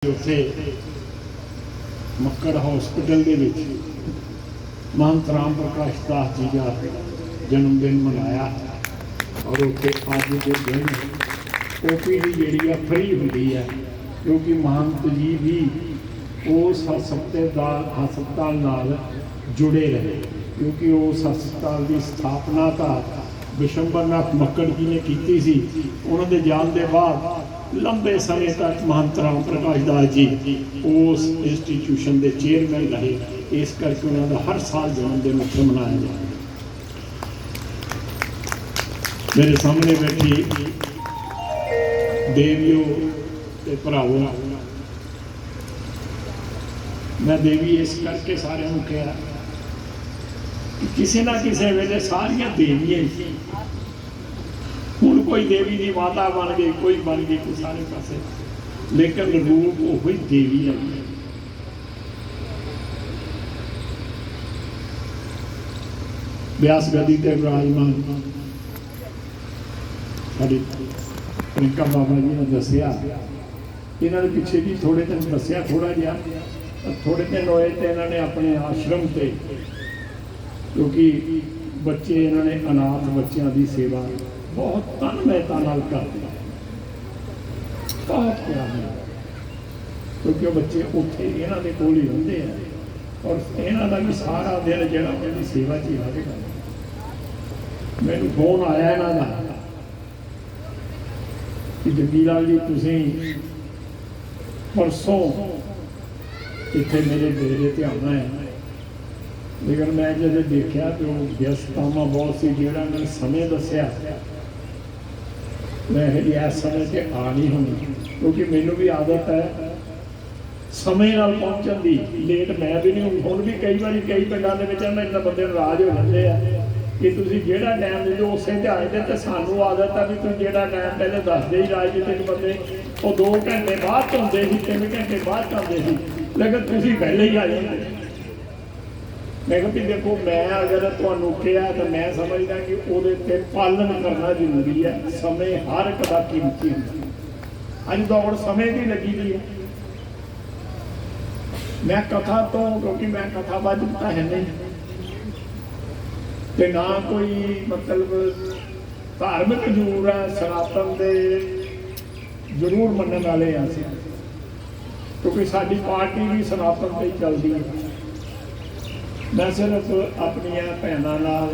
ਉੱਥੇ ਮੱਕੜ ਹਸਪੀਟਲ ਦੇ ਵਿੱਚ महंत राम प्रकाश दास जी का जन्मदिन मनाया और उत्थे अज के दिन OPD जी फ्री होंगी है क्योंकि महंत जी भी उस हस्पताल नाल जुड़े रहे क्योंकि उस हस्पताल की स्थापना तो विशंबरनाथ मक्कड़ जी ने की सी। उन्होंने जान के बाद लंबे समय तक महंत राम प्रकाश दास जी उस इंस्टीट्यूशन के चेयरमैन रहे। इस करके उन्होंने हर साल जन्मदिन उत्थे मनाया जाए। मेरे सामने बैठी देवियों ते भरावों, मैं देवी इस करके सारे कहा कि किसी ना किसी वेले सारिया देवियां हुण कोई देवी की माता बन गई, कोई बन गई, कोई सारे पासे, लेकिन रूप वही देवी है। व्यास गद्दी ते विराजमान साडे प्रियंका बाबा जी ने दसिया, इन्होंने पिछे भी थोड़े दिन दसिया, थोड़ा जिहा थोड़े दिन होए तो इन्होंने अपने आश्रम से, क्योंकि बच्चे इन्होंने अनाथ बच्चों की सेवा बहुत तन्मयता नाल करते, बहुत प्यार है, क्योंकि बच्चे उत्थे इन्हों के कोल ही रहते हैं और इन्हों का भी सारा दिन जिहड़ा उनकी सेवा च ही लगेगा। मैनू फोन आया इन्हों का कि जग्गी लाल जी तुसीं परसों इत्थे मेरे डेरे ते आना है, लेकिन मैं जब देखा तो व्यस्ततावां बहुत सी, जिहड़ा मैं समय दसिया मैं इस समय से आ नहीं होनी, क्योंकि मैनू भी आदत है समय नाल पहुंचण दी। लेट मैं भी नहीं हुण भी कई बार कई पिंडां दे विच मैं इन्ना बंदे नाराज हो जाते हैं कि तुसीं जिहड़ा टाइम दे दिओ उसे ते आए ते सानू आदत है भी तुसीं जिहड़ा टाइम पहले दसदे ही राजनीतिक बंदे वो 2 घंटे बाद आउंदे सी, 3 घंटे बाद आउंदे सी, लेकिन तुसीं पहले ही आ जांदे। मैं कहती देखो, मैं अगर तुहानू कहा तो मैं समझदा कि उहदे ते पालन करना जरूरी है। समय हर एक दा कीमती हुंदा, अज दौड़ समय की लगी हुई है। मैं कथा तो, क्योंकि मैं कथाबाज तो है नहीं ते ना कोई मतलब धार्मिक जरूर है, सनातन दे जरूर मनण वाले हैं असीं, क्योंकि साडी पार्टी भी सनातन ते ही चलदी है। मैं सिर्फ अपनिया भैनों नाल,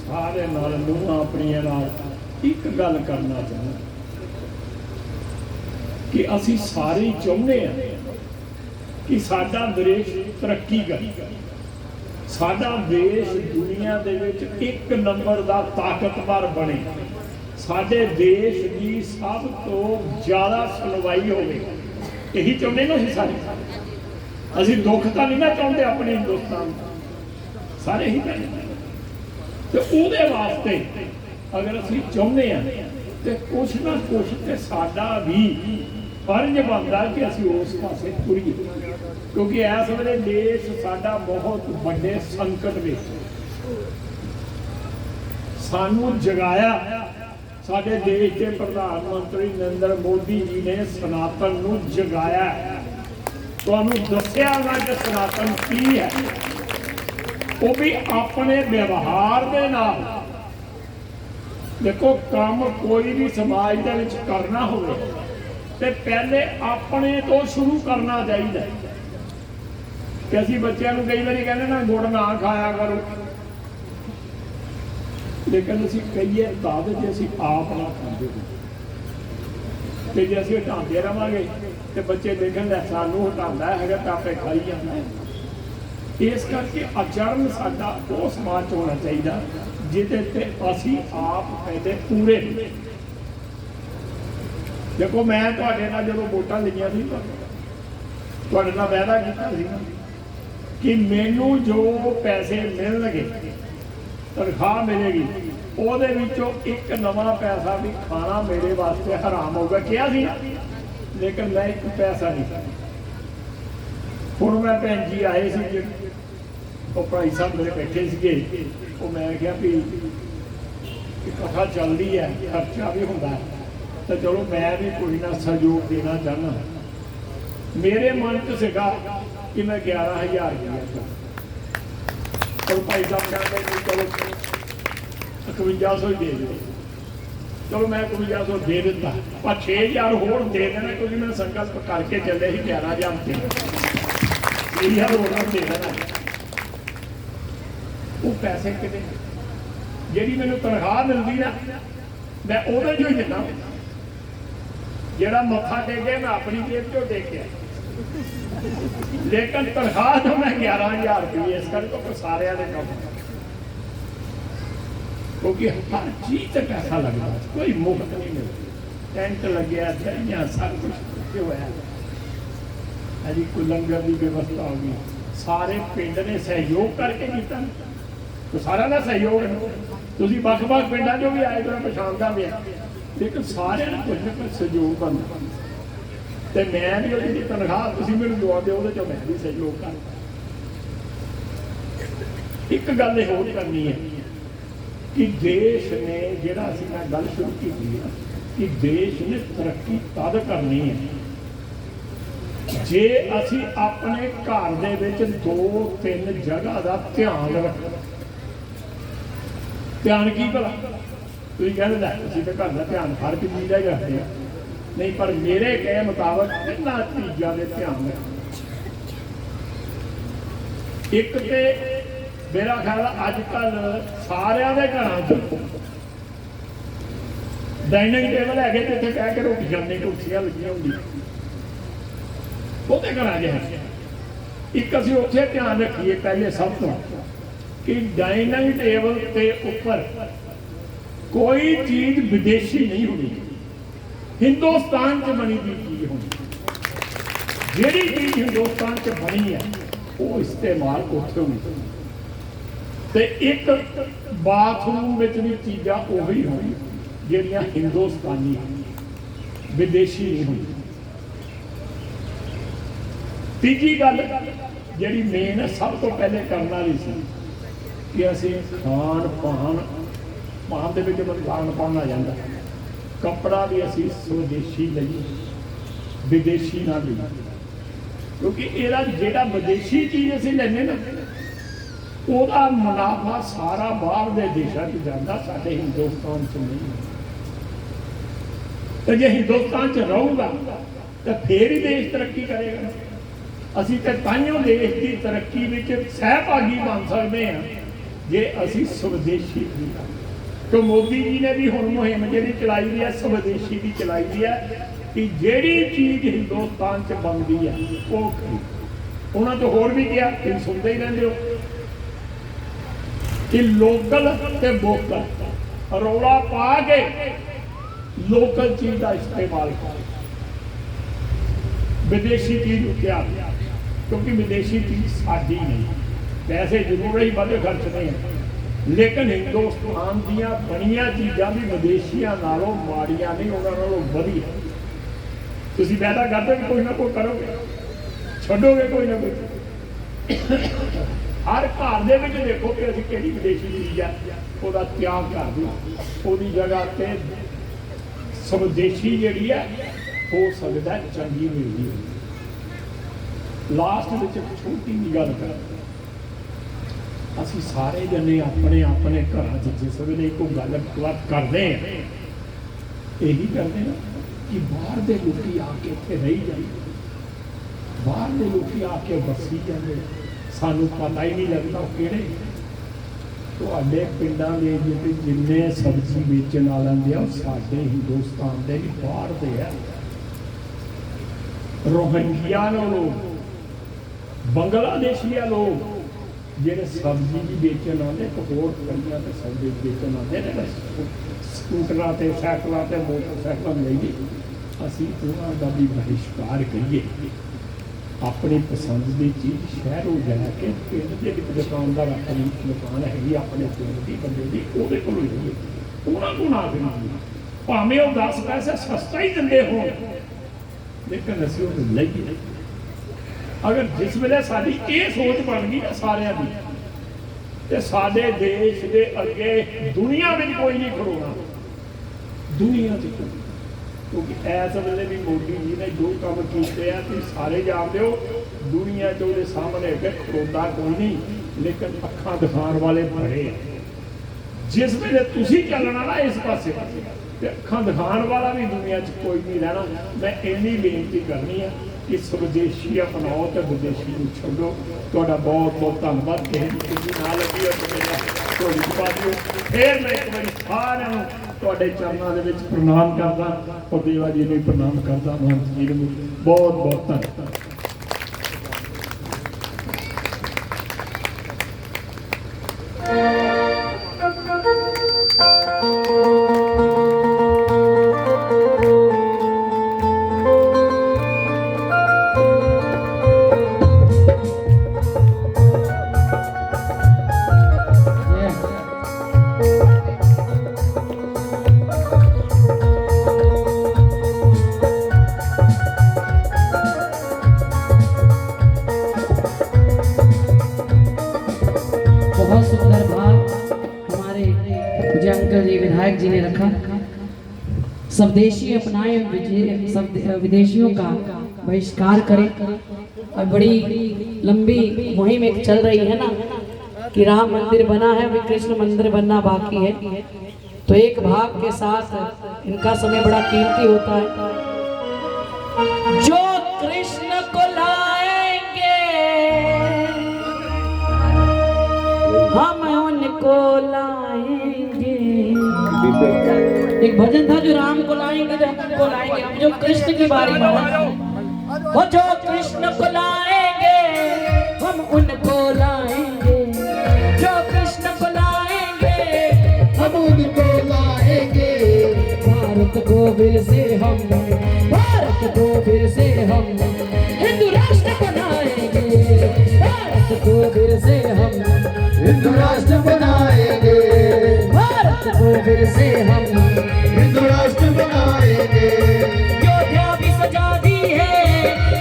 सारे नाल, नूहां अपनिया नाल एक गल करना चाहता कि असी सारे चाहुंदे हैं कि साडा देश तरक्की करे, साडा देश दुनिया दे विच 1 नंबर दा ताकतवर बने, साडे देश की सब तो ज़्यादा सुनवाई होवे। यही चाहुंदे ना असीं सारे, असीं दुख तां नहीं ना चाहुंदे अपने हिंदुस्तान दा, सारे ही कहते। तो उहदे वास्ते अगर असीं चाहुंदे हैं तो कुछ ना कुछ तो साडा भी फर्ज बनता कि असीं उस पासे तुरीए, क्योंकि इस वेले देश साडा बहुत बड़े संकट में, सानू जगाया साडे देश के प्रधानमंत्री नरेंद्र मोदी जी ने सनातन नू जगाया, तुहानू दस्सिया ना कि सनातन की है। वो भी अपने व्यवहार के नाल देखो, काम कोई भी समाज दे विच करना होवे ते पहले अपने तो शुरू करना चाहिए। कि असीं बच्चों को कई बार कहते ना गुड़ ना खाया करो, लेकिन असीं कहीए तद जे असीं आप ना खाते तो जे असीं हटाते रहांगे तो बच्चे देखण सानू हटांदा है तो आपे खाई जांदा है। इस करके आचरण साडा वो समाज होना चाहिए जिहदे ते असीं आप पहले पूरे। देखो, मैं तुहाडे नाल जदों वोटां लईआं सी तुहाडे नाल वायदा कीता सी कि मैनू जो पैसे मिलणगे, तनख्वाह मिलेगी, ਉਹਦੇ ਵਿੱਚੋਂ 1 नवा पैसा भी खाना मेरे वास्ते हराम होगा, क्या सी, लेकिन मैं 1 पैसा नहीं। हुण मैं भैन जी आए सी, भाई साहब मेरे बैठे थे, मैं क्या भी कथा चलती है, खर्चा भी होंदा है, तो चलो मैं भी कोई ना सहयोग देना चाहना। मेरे मन च सीगा कि मैं 11,000 रुपया चलो भाई साहब कहते चलो 5100 ही दे दो, चलो मैं 5100 दे दिता, पर 6000 होर दे देना क्योंकि मैं संकल्प करके चले ही 11,000 दे 6,000 होर दे देना। वो पैसे कितने जी मैंने तनख्वाह मिलती ना मैं वो ही दिता, जोड़ा मत्था टेके मैं अपनी जेब चो टेकिया, लेकिन तनख्वाह तो मैं 11,000 रुपये इस करके सारे काम, क्योंकि हर चीज से पैसा लगता, कोई मुफ्त नहीं मिलती। टेंट लगे दरिया सब कुछ होया, अभी कोई लंगर की व्यवस्था हो गई, सारे पिंड ने सहयोग करके किया, तो सारा का सहयोग है। तुम बख-बख पिंडों चो भी आए तो पछाणदा भी है, लेकिन सारे कुछ ना कुछ सहयोग बनता, तो मैं भी वो तनख्वाह तुम मैं दवाते वो मैं भी सहयोग कर। एक गल होर करनी है कि देश ने जिहड़ा असीं मैं गल शुरू की कि देश ने तरक्की तद करनी है जे असीं अपने घर दे विच 2-3 जगह का ध्यान रख। ध्यान की भला तुसीं कहंदे असीं तो घर का ध्यान हर एक चीज़ का ही रखते हैं, नहीं पर मेरे कहे मुताबक इन्हां चीज़ों के ध्यान रख। एक तो मेरा ख्याल अजकल सारिਆਂ ਦੇ घरां च डाइनिंग टेबल है जिथे कह के रोटी खाने कुर्सियां लगियां होंदियां, बहुते घरां च है। एक असीं उत्थे ध्यान रखिए पहले सब तो कि डाइनिंग टेबल के ऊपर कोई चीज विदेशी नहीं होनी, हिंदुस्तान च बनी हुई चीज होनी। जिहड़ी चीज हिंदुस्तान च बनी है वो इस्तेमाल उत्थे होनी चाहिए। ते एक बाथरूम में भी चीज़ां उही होनी जिहड़ियां हिंदुस्तानी विदेशी नहीं होनी। तीजी गल जिहड़ी मेन है सब तो पहले करने वाली सी कि असीं खान पान दे विच खान पान आ जाता, कपड़ा भी असीं स्वदेशी लईए विदेशी ना लईए, क्योंकि इहदा जिहड़ा विदेशी चीज़ असीं लैंदे ना ਉਹਦਾ मुनाफा सारा बाहर के देशों च जाता, साडे हिंदुस्तान च नहीं। तो जे हिंदुस्तान च रहूगा तो फिर ही देश तरक्की करेगा। असीं तो ताइयों देश की तरक्की विच सहभागी बन सकते हैं जे असीं स्वदेशी। तो मोदी जी ने भी हुण मुहिम जिहड़ी चलाई दी है स्वदेशी की चलाई दी है कि जिहड़ी चीज़ हिंदुस्तान च बनती है वो उन्होंने तो होर भी किया, तुसीं सुनते ही रहंदे हो कि लोकल ते वोकल रौला पा के लोकल चीज का इस्तेमाल कर, विदेशी चीज क्या, क्योंकि विदेशी चीज साडी नहीं। पैसे जरूर ही बड़े खर्च नहीं है, लेकिन हिंदुस्तान दियां बनिया चीज़ां भी विदेशियों नालों माड़ियां नहीं, उन्हां नालों वधिया। तुसीं पैदा करदे कोई ना कोई करोगे, छड्डोगे कोई ना कोई। हर घर दे विच देखो कि असीं किहड़ी विदेशी चीज़ है उसका त्याग कर दो, उसकी जगह ते स्वदेशी जिहड़ी है हो सकता है चंगी मिलती है। लास्ट में छोटी जी गल कर, असीं सारे जने अपने अपने घरां च जिस वेले कोई गलबात करते हैं यही करते हैं कि बाहर के लोग आके इत्थे रही जाते, बाहर के लोग आके बसी जाते, सानू पता ही नहीं लगता किहड़े। तुहाडे पिंडां दे जिन्ने सब्जी बेचण वाले आ साडे हिंदुस्तान दे भी बाहर दे आ। रोहिंग्या लोग, बांग्लादेशिया लोग जिहड़े सब्जी भी बेचण आते, होर कड़ियां ते सब्जी बेचण आते ने स्कूटरां ते साइकलां ते मोटरसाइकलां लई, असीं उन्हां दा भी बहिष्कार करिए। अपनी पसंद की चीज़ शहरों जाके पिंड के दुकानदार अपनी दुकान हैगी अपने पिंड की बंदे की उहदे कोलों लईए, उन्होंने को ना खरीदिए, भावें वो 10 पैसे सस्ता ही दिंदे हो, लेकिन असीं उहनूं लईए। अगर जिस वेले साडी ये सोच बन गई ना सारिਆਂ ਦੀ, ते साडे देश के अगे दुनिया में कोई नहीं खड़ोना, दुनिया च क्योंकि इस वेले भी मोदी जी ने जो काम किए हैं तुम सारे जानते हो। दुनिया च उहदे सामने अगे खड़ोता कोई नहीं, लेकिन अखां दिखाने वाले बड़े हैं। जिस वेले तुसी चलना ना इस पासे ते अखां दिखाने वाला भी दुनिया च कोई नहीं रहना। मैं इन्नी बेनती करनी है कि स्वदेशी अपनाओ तो विदेशी को छोड़ो। तुहाडा बहुत बहुत धन्यवाद। किसी ना लगी हो तो मेरा झोली पा दिओ। फिर मैं एक बार सारिਆਂ ਨੂੰ ਤੁਹਾਡੇ ਚਰਨਾਂ ਦੇ ਵਿੱਚ ਪ੍ਰਣਾਮ ਕਰਦਾ और देवा जी ਨੂੰ प्रणाम करदा। महंत जी ਨੂੰ बहुत बहुत धन्यवाद। विधायक जी ने रखा। स्वदेशी अपनाए, विदेशियों का बहिष्कार करें। और बड़ी लंबी मुहिम एक चल रही है ना कि राम मंदिर बना है, अभी कृष्ण मंदिर बनना बाकी है। तो एक भाव के साथ इनका समय बड़ा कीमती होता है। जो कृष्ण को लाएंगे हम उनको लाएंगे। एक भजन था जो राम को लाएंगे, जो हमको लाएंगे। हम जो कृष्ण की बारी में वो जो कृष्ण को लाएंगे हम उनको लाएंगे। जो कृष्ण को लाएंगे हम उनको लाएंगे। भारत को फिर से हम, भारत को फिर से हम हिंदू राष्ट्र बनाएंगे। भारत को फिर से हम हिंदू राष्ट्र बनाएंगे। भारत को फिर से हम हिंदू राष्ट्र बनाएंगे। योद्धा भी सजा दी है,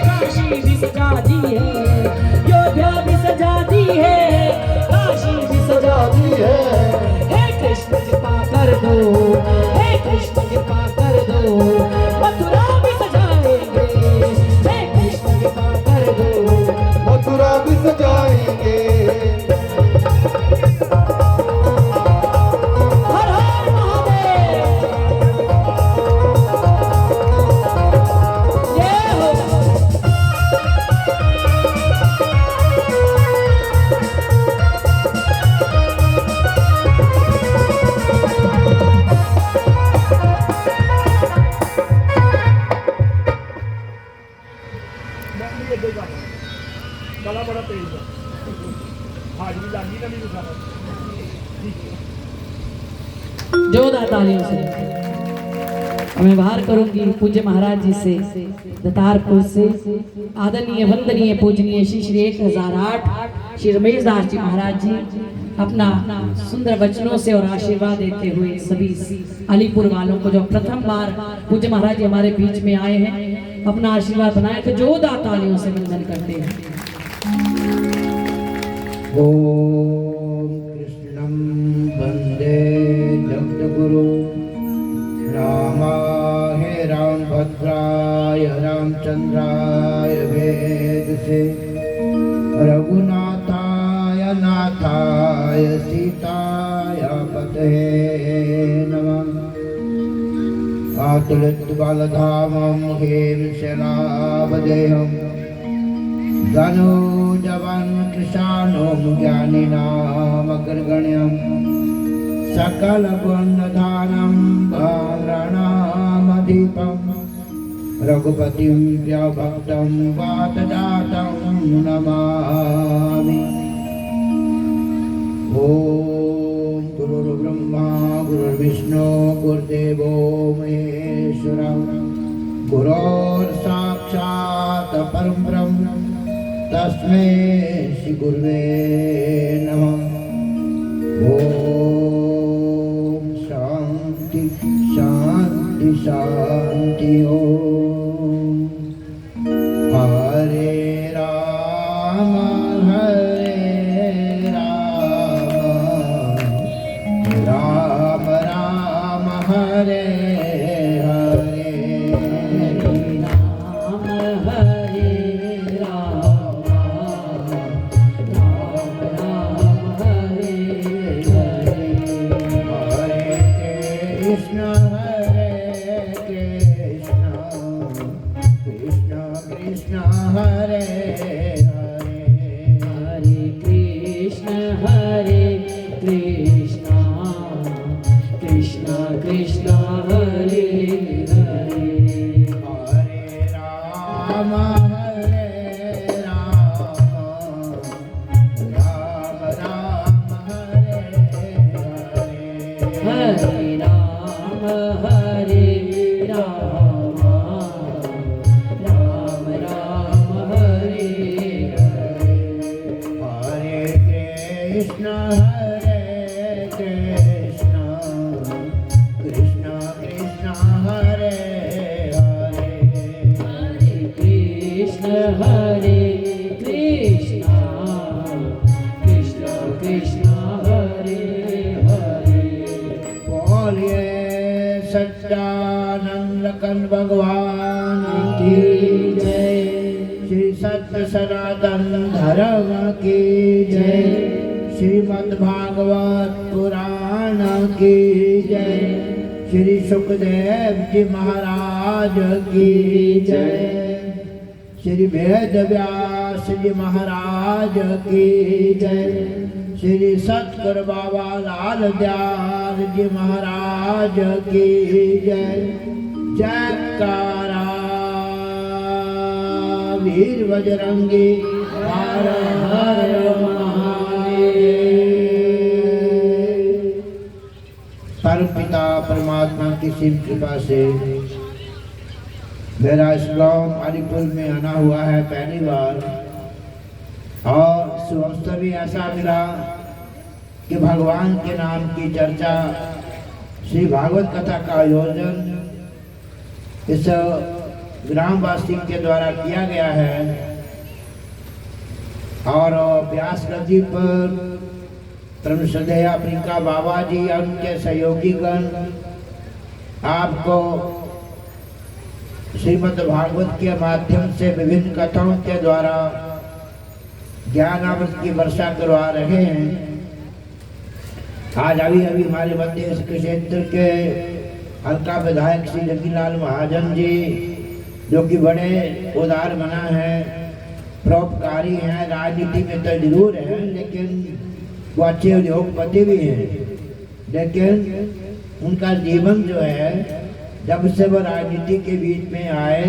काशी भी सजा दी है। योद्धा भी सजा दी है, काशी भी सजा दी है। हे कृष्ण कृपा कर दो, हे कृष्ण कृपा कर दो। मथुरा भी सजाएंगे, हे कृष्ण कृपा कर दो। मथुरा भी सजाएंगे। गला बड़ा तेज है, हाजरी लागी ना नहीं सारा। जोरदार तालियों से मैं बाहर करूंगी पूज्य महाराज जी से, दतारपुर से आदरणीय वंदनीय पूजनीय श्री श्री 1008 श्री रमेश दास जी महाराज जी अपना सुंदर वचनों से और आशीर्वाद देते हुए सभी अलीपुर वालों को जो प्रथम बार पूज्य महाराज जी हमारे बीच में आए हैं अपना आशीर्वाद बनाए तो जोरदार तालियों से वंदन करते हैं। ओम कृष्णं वंदे जगद्गुरु रामाय रामभद्राय रामचंद्राय वेदसे रघुनाथाय नाथाय सीताय पतये नमः। आतुलित बालधामं हेमशलावदेहं धनुजवन् कृशानं ज्ञानिनामग्रगण्यं सकलगुणधानं भाराणामधीपं रघुपतिं प्रियभक्तं वातजातं नमामि। ओम गुरुर्ब्रह्मा गुरुर्विष्णु गुरुदेवो महेश्वरः गुरुर्साक्षात् परं ब्रह्म तस्मै श्री गुरुवे नमः। ओम शांति शांति शांति। ओम हरे राम राम राम हरे हरे हरे हरे हरे कृष्ण कृष्ण कृष्ण हरे हरे हरे राम राम राम हरे हरे हरे राम राम राम हरे हरे हरे कृष्ण कृष्ण कृष्ण हरे हरे हरे कृष्ण कृष्ण कृष्ण हरे हरे बोलिए सच्चिदानंद कंद भगवान की जय। श्री सत्य सनातन धर्म की जय। श्रीमद् भागवत पुराण की जय। श्री सुखदेव जी महाराज की जय। श्री वेद व्यास जी महाराज की जय। श्री सतगुरु बाबा लाल दयाल जी महाराज की जय। जयकारा वीर बजरंगी हर हर महादेव। परम पिता परमात्मा की सिम कृपा से मेरा इस गाँव अलीपुर में आना हुआ है पहली बार, और सुअवसर भी ऐसा मिला कि भगवान के नाम की चर्चा, श्री भागवत कथा का आयोजन इस ग्रामवासी के द्वारा किया गया है। और व्यास नदी पर परम श्रद्धेय अफ्रीका बाबा जी और उनके सहयोगीगण आपको श्रीमद् भागवत के माध्यम से विभिन्न कथाओं के द्वारा ज्ञान अमृत की वर्षा करवा रहे हैं। आज अभी हमारे मध्य क्षेत्र के हल्का विधायक श्री जंगीलाल महाजन जी, जो कि बड़े उदार मना हैं, परोपकारी हैं, राजनीति में तो जरूर हैं लेकिन वो अच्छे उद्योगपति भी हैं, लेकिन उनका जीवन जो है जब से वो राजनीति के बीच में आए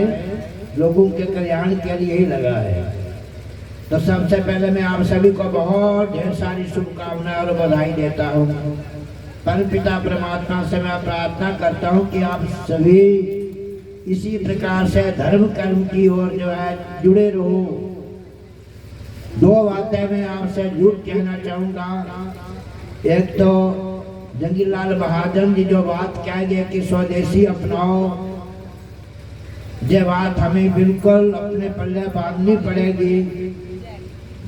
लोगों के कल्याण के लिए ही लगा है। तो सबसे पहले मैं आप सभी को बहुत ढेर सारी शुभकामनाएं और बधाई देता हूँ। परम पिता परमात्मा से मैं प्रार्थना करता हूँ कि आप सभी इसी प्रकार से धर्म कर्म की ओर जो है जुड़े रहो। दो बातें मैं आपसे झूठ कहना चाहूँगा। एक तो जंगीलाल महाजन जी जो बात कह गए कि स्वदेशी अपनाओ, ये बात हमें बिल्कुल अपने पल्ले बांधनी पड़ेगी।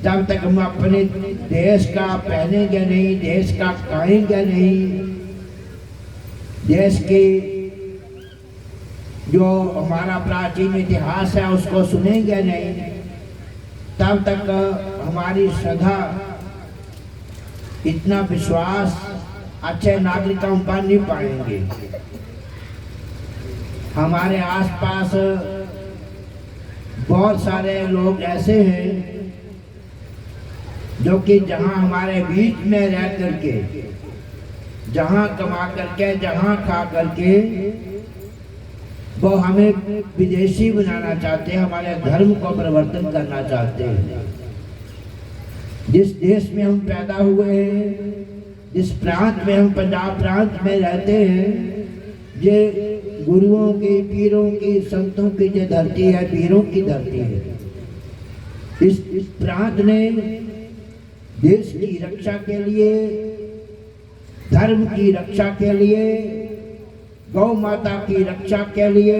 जब तक हम अपने देश का पहनेंगे नहीं, देश का खाएंगे नहीं, देश की जो हमारा प्राचीन इतिहास है उसको सुनेंगे नहीं, तब तक हमारी श्रद्धा, इतना विश्वास अच्छे नागरिकों पर नहीं पाएंगे। हमारे आसपास बहुत सारे लोग ऐसे हैं जो कि जहां हमारे बीच में रह करके, जहां कमा करके, जहां खा करके वो हमें विदेशी बनाना चाहते हैं, हमारे धर्म को परिवर्तन करना चाहते हैं। जिस देश में हम पैदा हुए हैं, जिस प्रांत में हम पंजाब प्रांत में रहते हैं, ये गुरुओं की, पीरों की, संतों की जो धरती है, पीरों की धरती है। इस प्रांत ने देश की रक्षा के लिए, धर्म की रक्षा के लिए, गौ माता की रक्षा के लिए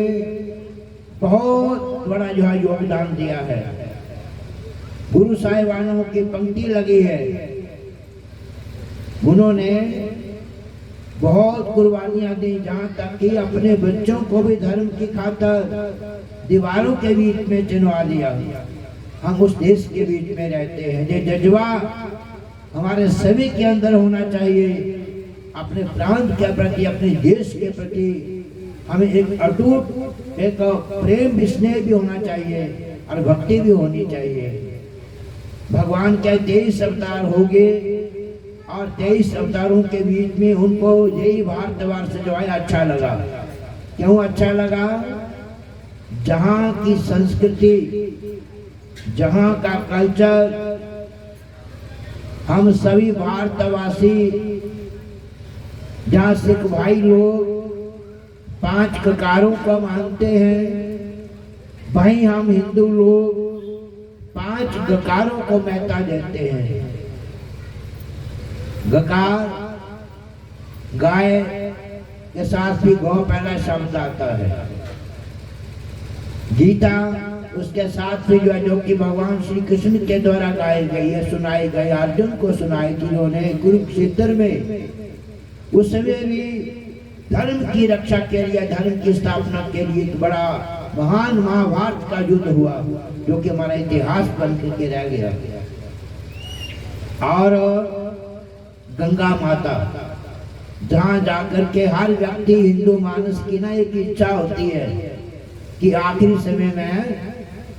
बहुत बड़ा जो है योगदान दिया है। गुरु साहिबानों की पंक्ति लगी है, उन्होंने बहुत कुर्बानियां दी, जहाँ तक कि अपने बच्चों को भी धर्म की खातिर दीवारों के बीच में चिनवा दिया। हम उस देश के बीच में रहते हैं, ये जज्बा हमारे सभी के अंदर होना चाहिए। अपने प्रांत के प्रति, अपने देश के प्रति हमें एक अटूट, एक प्रेम स्नेह भी होना चाहिए। और भक्ति भी होनी चाहिए। भगवान के 23 अवतार हो गए और 23 अवतारों के बीच में उनको यही भारतवर्ष जो है अच्छा लगा। क्यों अच्छा लगा? जहाँ की संस्कृति, जहाँ का कल्चर, हम सभी भारतवासी, जहाँ सिख भाई लोग 5 ककारों को मानते हैं, वहीं हम हिंदू लोग 5 गकारों को महत्ता देते हैं। गकार, गाय के साथ भी गौ पहला शब्द आता है। गीता उसके साथ भी जो कि भगवान श्री कृष्ण के द्वारा गाई गई है, सुनाई गई, अर्जुन को सुनाई थी उन्होंने कुरुक्षेत्र में। उस समय भी धर्म की रक्षा के लिए, धर्म की स्थापना के लिए एक बड़ा महान महाभारत का युद्ध हुआ, जो कि हमारा इतिहास बन करके रह गया। और गंगा माता, जहाँ जाकर के हर व्यक्ति, हिंदू मानस की ना एक इच्छा होती है कि आखिरी समय में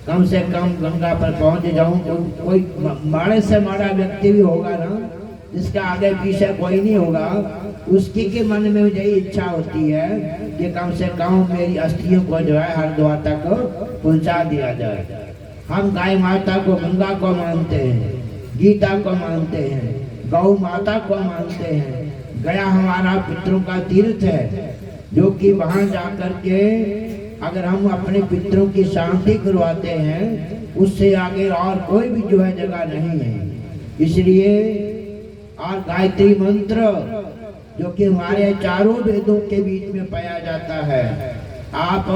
कम से कम गंगा पर पहुंच जाऊं। कोई बड़े से बड़ा व्यक्ति भी होगा ना, जिसका आगे पीछे कोई नहीं होगा, उसकी के मन में यही इच्छा होती है कि कम से कम मेरी अस्थियों को जो है हरिद्वार तक पहुंचा दिया जाए। हम गाय माता को, गंगा को मानते हैं, गीता को मानते हैं, गौ माता को मानते हैं। गया हमारा पितरों का तीर्थ है, जो कि वहां जाकर के अगर हम अपने पितरों की शांति करवाते हैं, उससे आगे और कोई भी जो है जगह नहीं है। इसलिए और गायत्री मंत्र, जो कि हमारे चारों वेदों के बीच में पाया जाता है। आप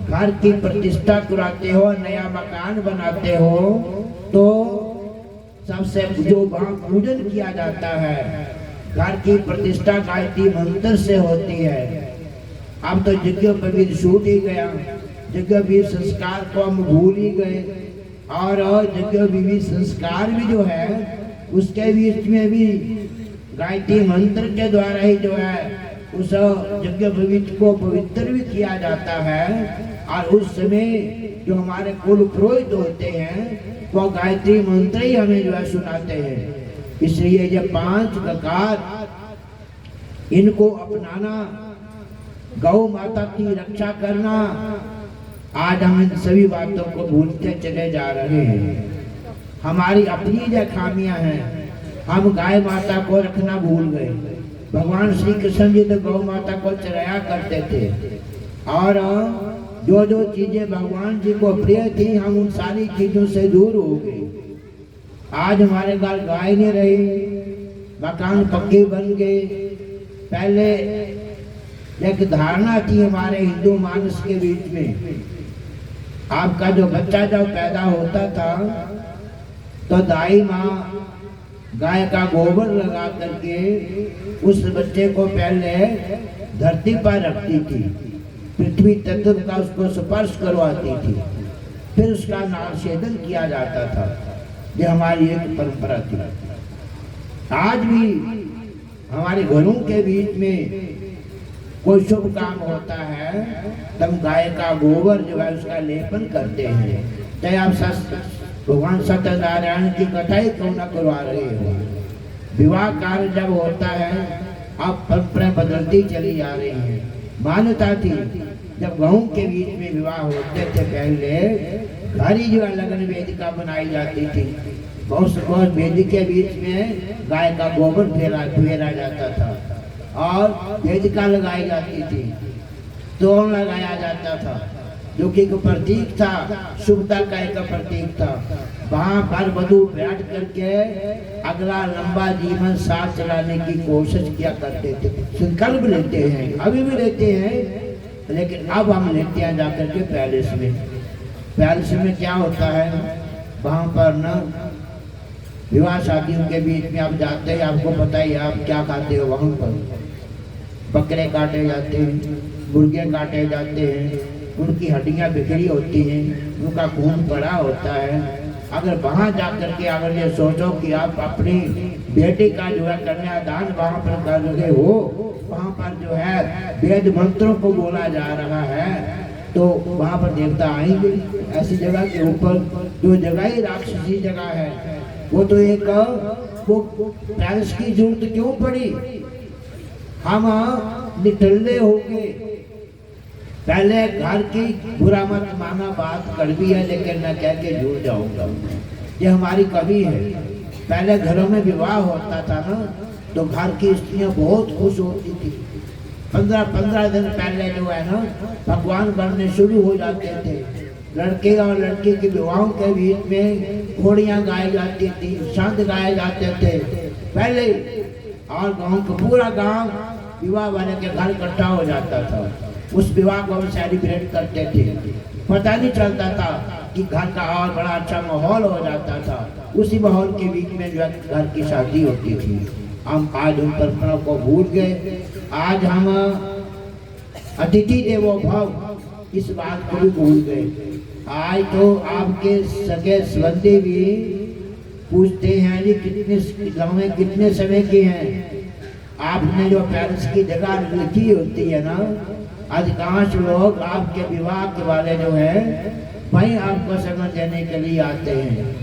घर की प्रतिष्ठा कराते हो, नया मकान बनाते हो, तो सबसे जो वहाँ पूजन किया जाता है, घर की प्रतिष्ठा गायत्री मंत्र से होती है। अब तो यज्ञों पर भी छूट ही गया, यज्ञ भी संस्कार को हम भूल ही गए। और यज्ञ भी संस्कार भी जो है, उसके बीच में भी गायत्री मंत्र के द्वारा ही जो है उस यज्ञ पवित्र को पवित्र भी किया जाता है। और उस समय जो हमारे कुल पुरोहित होते हैं, वो गायत्री मंत्र ही हमें जो है सुनाते हैं। इसलिए ये 5 गकार, इनको अपनाना, गौ माता की रक्षा करना, आज हम इन सभी बातों को भूलते चले जा रहे हैं। हमारी अपनी जो खामियां हैं, हम गाय माता को रखना भूल गए। भगवान श्री कृष्ण जी तो गौ माता को चराया करते थे, और जो जो चीजें भगवान जी को प्रिय थी, हम उन सारी चीजों से दूर हो गए। आज हमारे घर गाय नहीं रही, मकान पक्के बन गए। पहले एक धारणा थी हमारे हिंदू मानस के बीच में, आपका जो बच्चा जब पैदा होता था तो दाई माँ गाय का गोबर लगा करके उस बच्चे को पहले धरती पर रखती थी, पृथ्वी तत्व का उसको स्पर्श करवाती थी, फिर उसका नामशेदन किया जाता था। ये हमारी एक परंपरा थी। आज भी हमारे घरों के बीच में कोई शुभ काम होता है, तब गाय का गोबर जो है उसका लेपन करते हैं। चाहे आप भगवान सत्यनारायण की कथा ही क्यों न करवा रहे हो, विवाह कार्य जब होता है, अब परंपराएं बदलती चली जा रही हैं। मान्यता थी जब गाँव के बीच में विवाह होते थे, पहले घर ही जो है लगन वेदिका बनाई जाती थी। बहुत वेदी के बीच में गाय का गोबर फेरा जाता था और वेदिका लगाई जाती थी, तोरण लगाया जाता था, जो कि एक प्रतीक था, शुभता का एक प्रतीक था। वहाँ पर वधू बैठ करके अगला लंबा जीवन साथ चलाने की कोशिश किया करते थे। संकल्प लेते हैं, अभी भी लेते हैं, लेकिन अब हम लेते हैं जाकर के पैलेस में। पैलेस में क्या होता है, वहाँ पर न विवाह शादियों के बीच में आप जाते हैं, आपको पता ही, आप क्या खाते हो, वहाँ पर बकरे काटे जाते हैं, मुर्गे काटे जाते हैं, उनकी हड्डियां बिखरी होती हैं, उनका खून पड़ा होता है। अगर वहाँ जाकर के अगर ये सोचो कि आप अपनी बेटी का जो है कन्यादान वहाँ पर कर रहे हो, वहाँ पर जो है वेद मंत्रों को बोला जा रहा है, तो वहाँ पर देवता आएंगे। ऐसी जगह के ऊपर जो जगह ही राक्षसी जगह है, वो तो एक वो पैलेस की जरूरत क्यों पड़ी? हम निठल्ले हो गए। पहले घर की बुरा मत माना, बात कड़वी है लेकिन मैं कह के जुड़ जाऊंगा, ये हमारी कमी है। पहले घरों में विवाह होता था ना, तो घर की स्त्रियां बहुत खुश होती थी। 15 दिन पहले जो है ना, भगवान बनने शुरू हो जाते थे। लड़के और लड़की के विवाहों के बीच में घोड़ियां गाई जाती थी, संत गाए जाते थे पहले। और गांव का पूरा गांव विवाह वाले के घर इकट्ठा हो जाता था। उस विवाह को हम सेलिब्रेट करते थे, पता नहीं चलता था कि घर का और बड़ा अच्छा माहौल हो जाता था। उसी माहौल के बीच में जो घर की शादी होती थी। हम आज उन परंपराओं को भूल गए। आज हम अतिथि देवो भव इस बात को भी भूल गए। आज तो आपके सगे संबंधी भी पूछते हैं जी कितने समय के हैं। आपने जो पैलेस की जगह लिखी होती है ना, अधिकांश लोग आपके विवाह के वाले जो है वही आपको समय देने के लिए आते हैं।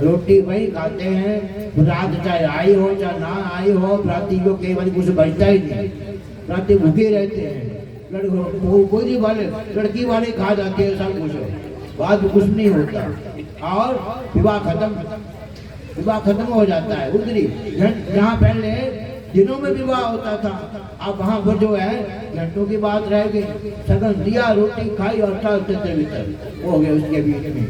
रोटी वही खाते हैं, रात चाहे आई हो चाहे ना आई हो, राती को कई बार कुछ बचता ही नहीं, राती भूखे रहते हैं। कोई वाले लड़की वाले खा जाते हैं सब कुछ, बाद में कुछ नहीं होता और विवाह खत्म हो जाता है। उधरी जहाँ पहले दिनों में विवाह होता था, अब वहाँ पर जो है घंटों की बात रह गई। सगन दिया, रोटी खाई और भीतर हो गए उसके बीच में।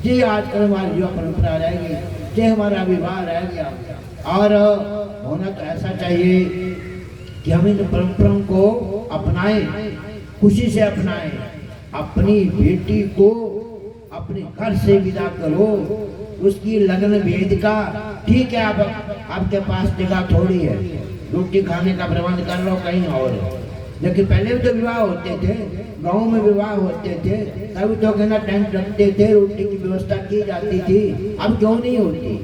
जी आजकल हमारी जो परंपरा रहेगी, जे हमारा विवाह रह गया। और होना तो ऐसा चाहिए कि हम इन परंपराओं को अपनाएं, खुशी से अपनाएं। अपनी बेटी को अपने घर से विदा करो, उसकी लगन वेदिका ठीक है। आपके पास जगह थोड़ी है, रोटी खाने का प्रबंध कर लो कहीं और। लेकिन पहले भी तो विवाह होते थे, गांव में विवाह होते थे, तभी तो कहना टेंट रखते थे, रोटी की व्यवस्था की जाती थी। अब क्यों नहीं होती?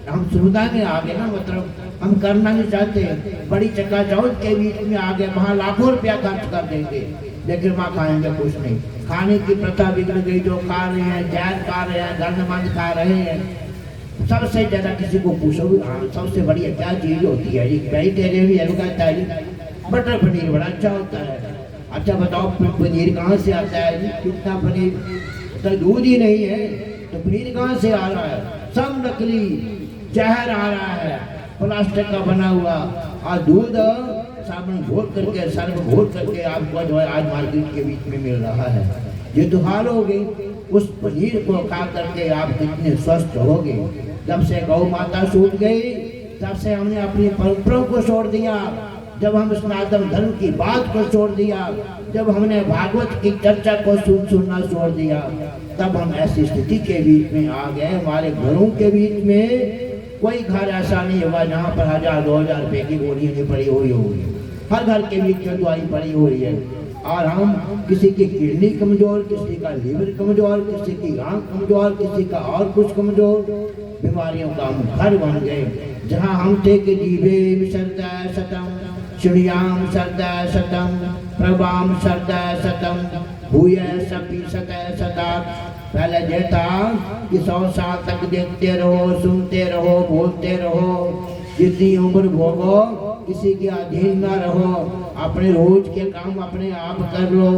हम सुविधा में आ गए ना, मतलब हम करना नहीं चाहते। बड़ी चकाचौंध के बीच में आ गए, वहाँ लाखों रुपया खर्च कर देंगे लेकिन वहाँ खाएंगे कुछ नहीं। खाने की प्रथा बिगड़ गई। जो खा रहे हैं जैन खा रहे हैं, गंदमंद खा रहे हैं। सबसे ज्यादा किसी को पूछो सबसे बढ़िया क्या चीज होती है? वेजिटेरियन भी है, कहता है बटर पनीर बड़ा अच्छा होता है। अच्छा बताओ पनीर कहाँ से आता है जी? कितना पनीर? तो दूध ही नहीं है तो पनीर कहाँ से आ रहा है? सब नकली जहर आ रहा है, प्लास्टिक का बना हुआ। और दूध साबुन घोल करके, सर्फ घोल करके आपको जो है आज मार्केट के बीच में मिल रहा है। ये तो हाल हो गई। उस पनीर को खा करके आप कितने स्वस्थ होगे। जब से गौ माता छूट गई, तब से हमने अपनी परंपराओं को छोड़ दिया। जब हम सनातन धर्म की बात को छोड़ दिया, जब हमने भागवत की चर्चा को सुनना छोड़ दिया, तब हम ऐसी स्थिति के बीच में आ गए। हमारे घरों के बीच में कोई घर ऐसा नहीं होगा जहाँ पर 1000-2000 रुपए की गोलियां नहीं पड़ी हुई होगी। हर घर के बीच में दवाई पड़ी हुई है। और हम किसी की किडनी कमजोर, किसी का लीवर कमजोर, किसी की आंख कमजोर, किसी का और कुछ कमजोर, बीमारियों का हम घर बन गए। जहाँ हम थे कि जीवे शरदय शतम, श्रीयाम शरदय शतम, प्रभाम शरदय शतम, भूय सपी शतय शता। पहले ये था कि 100 साल तक देखते रहो, सुनते रहो, बोलते रहो, जितनी उम्र भोगो, किसी के अधीन ना रहो, अपने रोज के काम अपने आप कर लो।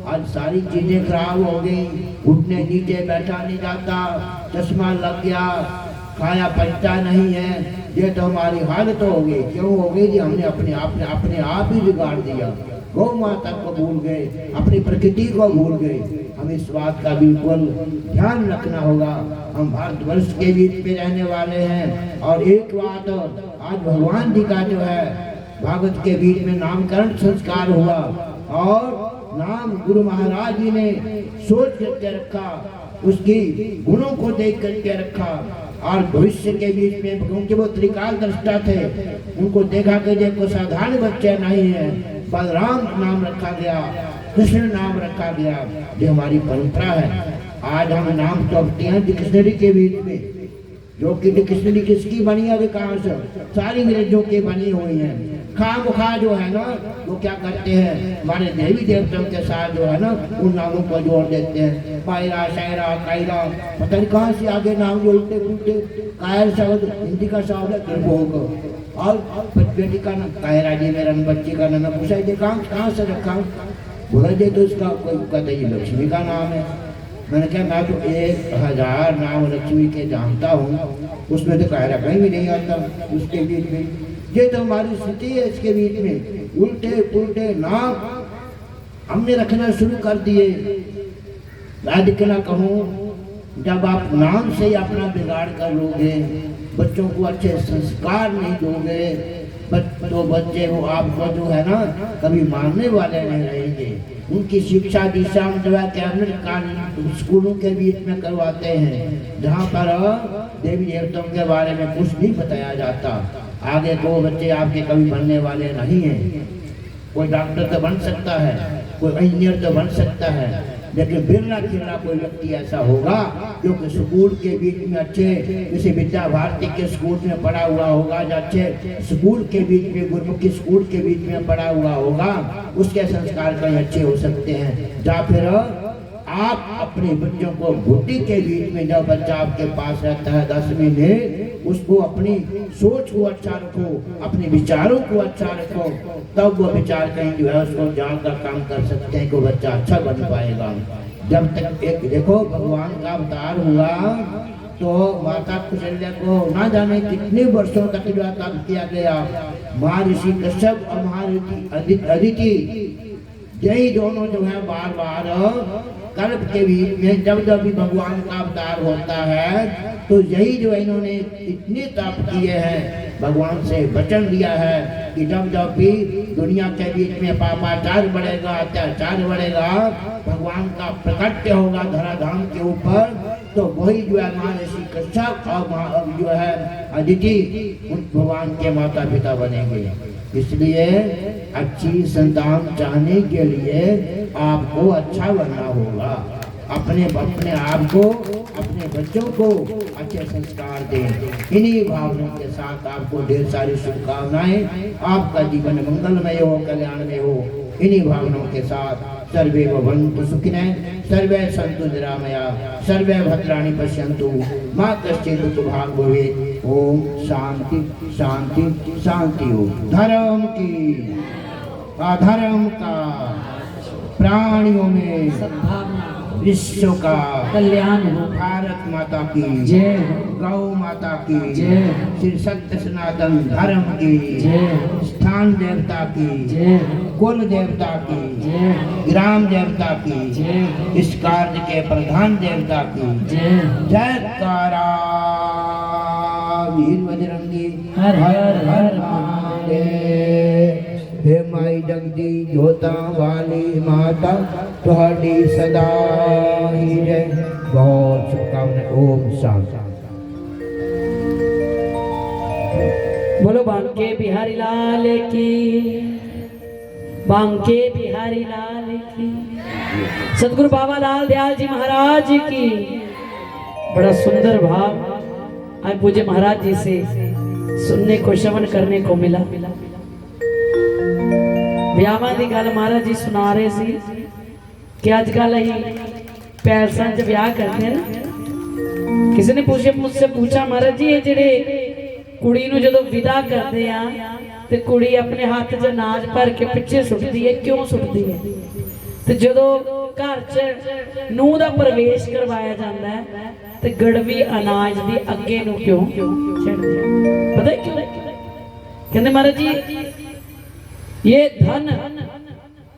आज सारी चीजें खराब हो गई। उठने नीचे बैठा नहीं जाता, चश्मा लग गया, खाया पचता नहीं है। ये तो हमारी हालत हो गई। क्यों हो गई जी? हमने अपने आप ही बिगाड़ दिया। गौ माता को भूल गए, अपनी प्रकृति को भूल गए। हम इस बात का बिल्कुल ध्यान रखना होगा। हम भारतवर्ष के बीच में रहने वाले हैं। और एक बात, आज भगवान जी का जो है भागवत के बीच में नामकरण संस्कार हुआ और नाम गुरु महाराज जी ने सोच करके रखा, उसकी गुणों को देख करके रखा। और भविष्य के बीच में, क्योंकि वो त्रिकाल दृष्टा थे, उनको देखा कि ये कोई साधारण बच्चे नहीं है। बलराम नाम रखा गया, कृष्ण नाम रखा गया। ये हमारी परंपरा है। आज हम नाम तोड़ते हैं डिक्शनरी के बीच में, जो कि डिक्शनरी किसकी बनी है? अधिकांश सारी अंग्रेजों की बनी हुई है। खामखा जो है ना वो क्या करते हैं, हमारे देवी देवताओं के साथ जो है ना उन नामों को जोड़ देते हैं। पायरा, शायरा, कायरा, पता नहीं कहाँ से आगे नाम जोड़ते उल्टे। कायर शब्द हिंदी का शब्द है त्रिभोग, और बेटी का नाम कायरा जी, मेरा बच्चे का नाम पूछा दे कहाँ से रखा, बोला दे तो इसका कोई कहता ये लक्ष्मी का नाम है। मैंने कहा मैं तो 1000 नाम लक्ष्मी के जानता हूँ, उसमें तो कायरा कहीं भी नहीं आता उसके बीच में। ये तो हमारी स्थिति है, इसके बीच में उल्टे पुल्टे नाम हमने रखना शुरू कर दिए। मैं ना कहूँ, जब आप नाम से ही अपना बिगाड़ कर लोगे, बच्चों को अच्छे संस्कार नहीं दोगे, तो बच्चे वो आपको जो है ना कभी मानने वाले नहीं रहेंगे। उनकी शिक्षा दिशा में जो है कैबिनेट स्कूलों के बीच में करवाते हैं, जहाँ पर देवी देवताओं के बारे में कुछ नहीं बताया जाता। आगे को बच्चे आपके कभी बनने वाले नहीं हैं। कोई डॉक्टर तो बन सकता है, कोई इंजीनियर तो बन सकता है, लेकिन बिरला खिरला कोई व्यक्ति ऐसा होगा जो कि स्कूल के बीच में अच्छे किसी विद्या भारती के स्कूल में पढ़ा हुआ होगा, जो अच्छे स्कूल के बीच में गुरुमुखी स्कूल के बीच में पढ़ा हुआ होगा, उसके संस्कार कहीं अच्छे हो सकते हैं। या फिर आप अपने बच्चों को बुद्धि के बीच में, जब बच्चा आपके पास रहता है 10वीं में, उसको अपनी सोच को अच्छा रखो, अपने विचारों को अच्छा रखो, तब वो विचार कहीं जो है उसको जानकर काम कर सकते हैं कि वो बच्चा अच्छा बन पाएगा। जब तक एक देखो भगवान का अवतार हुआ तो माता कौशल्या को ना जाने कितने वर्षों तक जो तप किया गया। महर्षि कश्यप और महर्षि अदिति यही दोनों जो है बार बार कल्प के बीच में जब जब भी भगवान का अवतार होता है तो यही जो इन्होंने इतने तप किए हैं, भगवान से वचन दिया है कि जब जब भी दुनिया के बीच में पापाचार बढ़ेगा, अत्याचार बढ़ेगा, भगवान का प्रकट होगा धराधाम के ऊपर, तो वही जो है महर्षि कश्यप और जो है अदिति उन भगवान के माता पिता बनेंगे। इसलिए अच्छी संतान चाहने के लिए आपको अच्छा बनना होगा। अपने आप को, अपने बच्चों को अच्छे संस्कार दें। इन्हीं भावनाओं के साथ आपको ढेर सारी शुभकामनाएं। आपका जीवन मंगलमय हो, कल्याणमय हो। इन्हीं भावनाओं के साथ सर्वे भवन्तु सुखिनः, सर्वे सन्तु निरामयाः, सर्वे भद्राणि पश्यन्तु, मा कश्चित् दुःखभाग् भवेत्। ओम शांति शांति शांति हो। धर्म की, अधर्म का, प्राणियों में सद्भावना, विश्व का कल्याण हो। भारत माता की जय, गौ माता की जय, श्री सत्य सनातन धर्म की जय, स्थान देवता की जय, कुल देवता की जय, ग्राम देवता की जय, इस कार्य के प्रधान देवता की जय। जयकारा। वीर बजरंगी हर हर हर महादेव। हे माई जगदी जोता वाली माता तुहाडी सदा ही जय। बहुत शुभकामनाएं। ओम शांति। बोलो बांके बिहारी लाल की, बांके बिहारी लाल की, सतगुरु बाबा लाल दयाल जी महाराज की। बड़ा सुंदर भाव आज पूज्य महाराज जी से सुनने को, श्रवण करने को मिला। ਵਿਆਹਾਂ ਦੀ ਗੱਲ ਮਹਾਰਾਜ ਜੀ ਸੁਣਾ ਰਹੇ ਸੀ कि आजकल ही पैलसां च ब्याह करते हैं ना। किसी ने मुझसे पूछा महाराज जी ये जेड़े कुड़ी नूं जदों विदा करते हैं ते कुड़ी अपने हाथ च अनाज भर के पिछे सुटती है, क्यों सुटती है? ते जदों घर च नूंह दा प्रवेश करवाया जाता है ते गड़वी अनाज दी अगे नूं क्यों छड्डदी है? पता है क्यों? कहंदे महाराज जी ये धन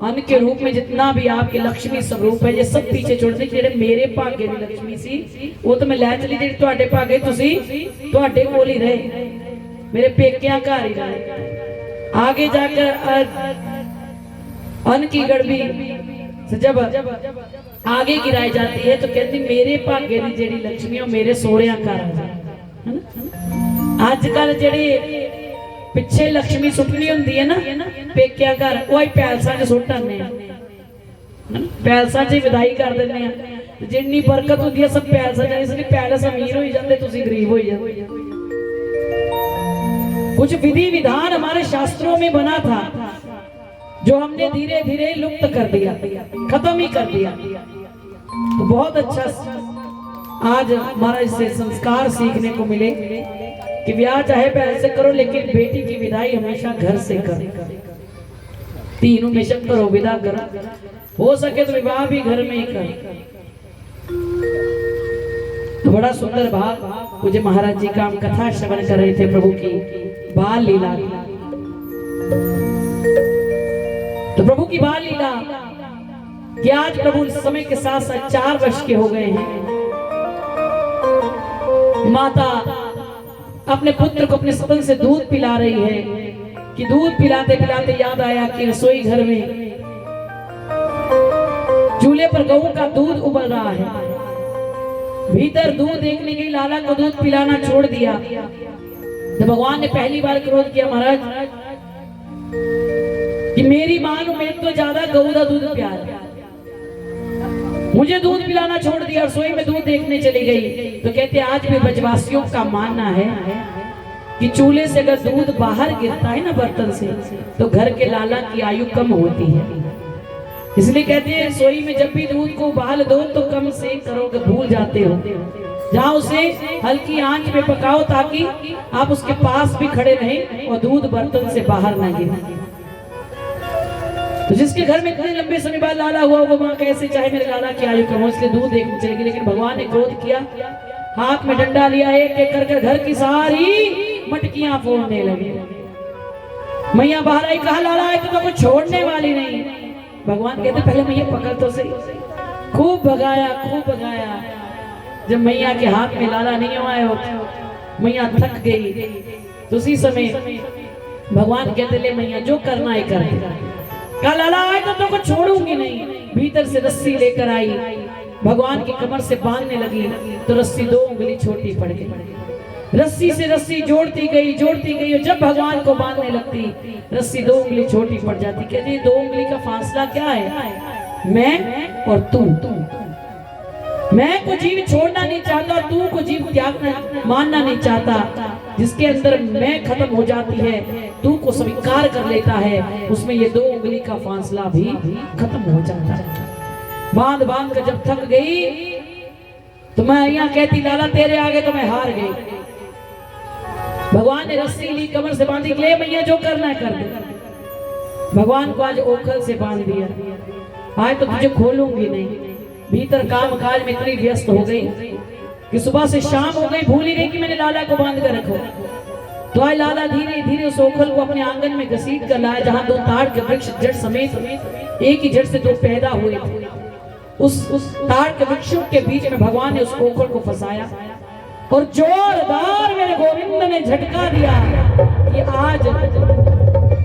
अन्न के रूप में जितना भी आपके लक्ष्मी स्वरूप है, ये सब पीछे छोड़ दे। जेड़े मेरे भाग्य दी लक्ष्मी सी वो तो मैं लै चली, जेड़ी तुहाडे भाग्य तुसी तुहाडे कोल ही रहे, मेरे पेकियां घर ही रहे। आगे जाकर अन्न की गड़बी जब आगे गिराई जाती है तो कहती मेरे भाग्य दी जेड़ी लक्ष्मी है मेरे सोहरियां घर आ जाए। आजकल जेड़ी पिछे लक्ष्मी सुटनी होंदी है ना पेकिया घर, वो पैलसा च सुट आने, पैलसा च विदाई कर देने। जिन्नी बरकत होती है सब पैलसा च, इसलिए पैलस अमीर हो जाते, तुसी गरीब हो जाते। कुछ विधि विधान हमारे शास्त्रों में बना था जो हमने धीरे धीरे लुप्त कर दिया, खत्म ही कर दिया। तो बहुत अच्छा आज हमारा इससे संस्कार सीखने को मिले कि ब्याह चाहे पहले से करो, लेकिन बेटी की विदाई हमेशा घर से करो। तीनों में शक करो, विदा करो, हो सके तो विवाह भी घर में ही करो। तो बड़ा सुंदर भाव मुझे महाराज जी का हम कथा श्रवण कर रहे थे प्रभु की बाल लीला। तो प्रभु की बाल लीला कि आज प्रभु इस समय के साथ साथ 4 वर्ष के हो गए हैं। माता अपने पुत्र को अपने स्तन से दूध पिला रही है कि दूध पिलाते पिलाते याद आया कि रसोई घर में चूल्हे पर गऊ का दूध उबल रहा है। भीतर दूध देखने गई, लाला को दूध पिलाना छोड़ दिया। तो भगवान ने पहली बार क्रोध किया, महाराज कि मेरी मां में तो ज्यादा गऊ का दूध प्यार, मुझे दूध पिलाना छोड़ दिया, रसोई में दूध देखने चली गई। तो कहते आज भी ब्रजवासियों का मानना है कि चूल्हे से अगर दूध बाहर गिरता है ना बर्तन से, तो घर के लाला की आयु कम होती है। इसलिए कहते हैं रसोई में जब भी दूध को उबाल दो तो कम से करोगे, भूल जाते हो, जहाँ उसे हल्की आंच में पकाओ ताकि आप उसके पास भी खड़े रहें और दूध बर्तन से बाहर ना गिरे। तो जिसके घर में इतने लंबे समय बाद लाला हुआ, वो मां कैसे चाहे मेरे लाला की आयु कम हो, इसलिए दूध देखने चलेगी। लेकिन भगवान ने क्रोध किया, हाथ में डंडा लिया, एक एक करके घर की सारी मटकियां फोड़ने लगे। मैया बाहर आई, कहा लाला है तो कुछ छोड़ने वाली नहीं। भगवान कहते पहले मैया पकड़ तो सही। खूब भगाया, खूब भगाया। जब मैया के हाथ में लाला नहीं आया, मैया थक गई। तो उसी समय भगवान कहते ले मैया जो करना है कर दे। कहा लाला आए तो कुछ छोड़ूंगी नहीं। भीतर से रस्सी लेकर आई, भगवान की कमर से बांधने लगी तो रस्सी 2 उंगली छोटी पड़ गई। रस्सी से रस्सी जोड़ती गई और जब भगवान को बांधने लगती रस्सी 2 उंगली छोटी पड़ जाती। कहती 2 उंगली का फासला क्या है, मैं और तू। मैं को जीव छोड़ना नहीं चाहता, तू को जीव त्याग मानना नहीं चाहता। जिसके अंदर मैं खत्म हो जाती है, तू को स्वीकार कर लेता है, उसमें ये 2 उंगली का फासला भी खत्म हो जाता है। बांध बांध कर जब थक गई तो मैं यहाँ कहती लाला तेरे आगे तो मैं हार गई। भगवान ने रस्सी ली, कमर से बांधी, ले मैया जो करना है कर दे। भगवान को आज ओखल से बांध दिया, आज तो तुझे खोलूंगी नहीं। भीतर काम काज में इतनी व्यस्त हो गई कि सुबह से शाम हो गई, भूल ही गई कि मैंने लाला को बांध कर रखो। तो आज लाला धीरे धीरे उस ओखल को अपने आंगन में घसीट कर लाया, जहां 2 ताड़ के वृक्ष जड़ समेत एक ही जड़ से 2 पैदा हुए थे। उस ताड़ के वृक्षों के बीच में भगवान ने उस ओखल को फंसाया और जोरदार मेरे गोविंद ने झटका दिया कि आज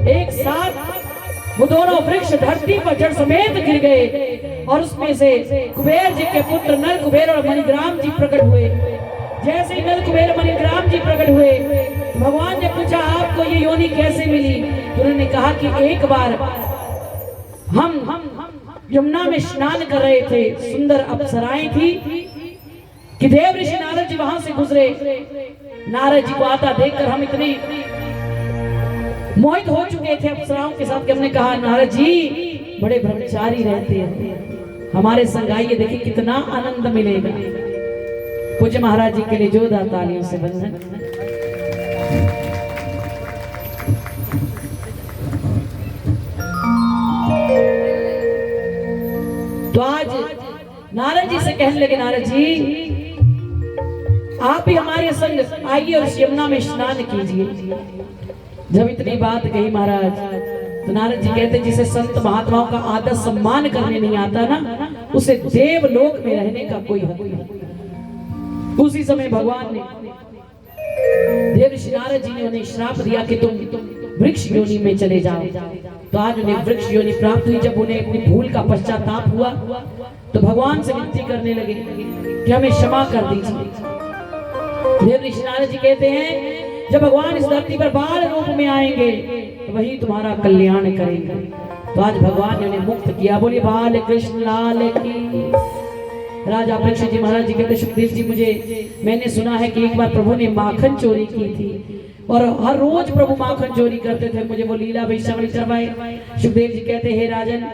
एक साथ वो दोनों वृक्ष धरती पर जड़ समेत गिर गए और उसमें से कुबेर जी के पुत्र नल कुबेर और मणिग्राम जी प्रकट हुए। जैसे ही नल कुबेर मणिग्राम जी प्रकट हुए, भगवान ने पूछा आपको ये योनि कैसे मिली? तो उन्होंने कहा कि एक बार हम यमुना में स्नान कर रहे थे, सुंदर अप्सराएं थी कि देव ऋषि नारद जी वहां से गुजरे। नारद जी को आता देखकर हम इतने मोहित हो चुके थे अप्सराओं के साथ कि हमने कहा नारद जी बड़े ब्रह्मचारी रहते हैं, हमारे संग आइए, देखिए कितना आनंद मिलेगा। पूज्य महाराज जी के लिए जोरदार तालियों से वंदन। तो आज नारद जी से कहने लगे, नारद जी आप भी हमारे संग आइए और यमुना में स्नान कीजिए। जब इतनी बात कही महाराज, तो नारद जी कहते जिसे संत महात्माओं का आदर सम्मान करने नहीं आता ना, उसे देवलोक में रहने का कोई हक नहीं। उसी समय भगवान ने देव ऋषि नारद जी ने उन्हें श्राप दिया कि तुम वृक्ष योनि में चले जाओ। तो आज उन्हें वृक्ष योनि प्राप्त हुई। जब उन्हें अपनी भूल का पश्चाताप हुआ तो भगवान से विनती करने लगे कि हमें क्षमा कर दीजिए। देव ऋषि नारद जी कहते हैं जब भगवान इस धरती पर बाल रूप में आएंगे तो वही तुम्हारा कल्याण करेंगे। तो आज भगवान ने उन्हें मुक्त किया। बोलिए बाल कृष्ण लाल की। राजा परीक्षित जी महाराज जी कहते सुखदेव जी मैंने सुना है कि एक बार प्रभु ने माखन चोरी की थी और हर रोज प्रभु माखन चोरी करते थे, मुझे वो लीला वैश्रवण करवाए। सुखदेव जी कहते हे राजन,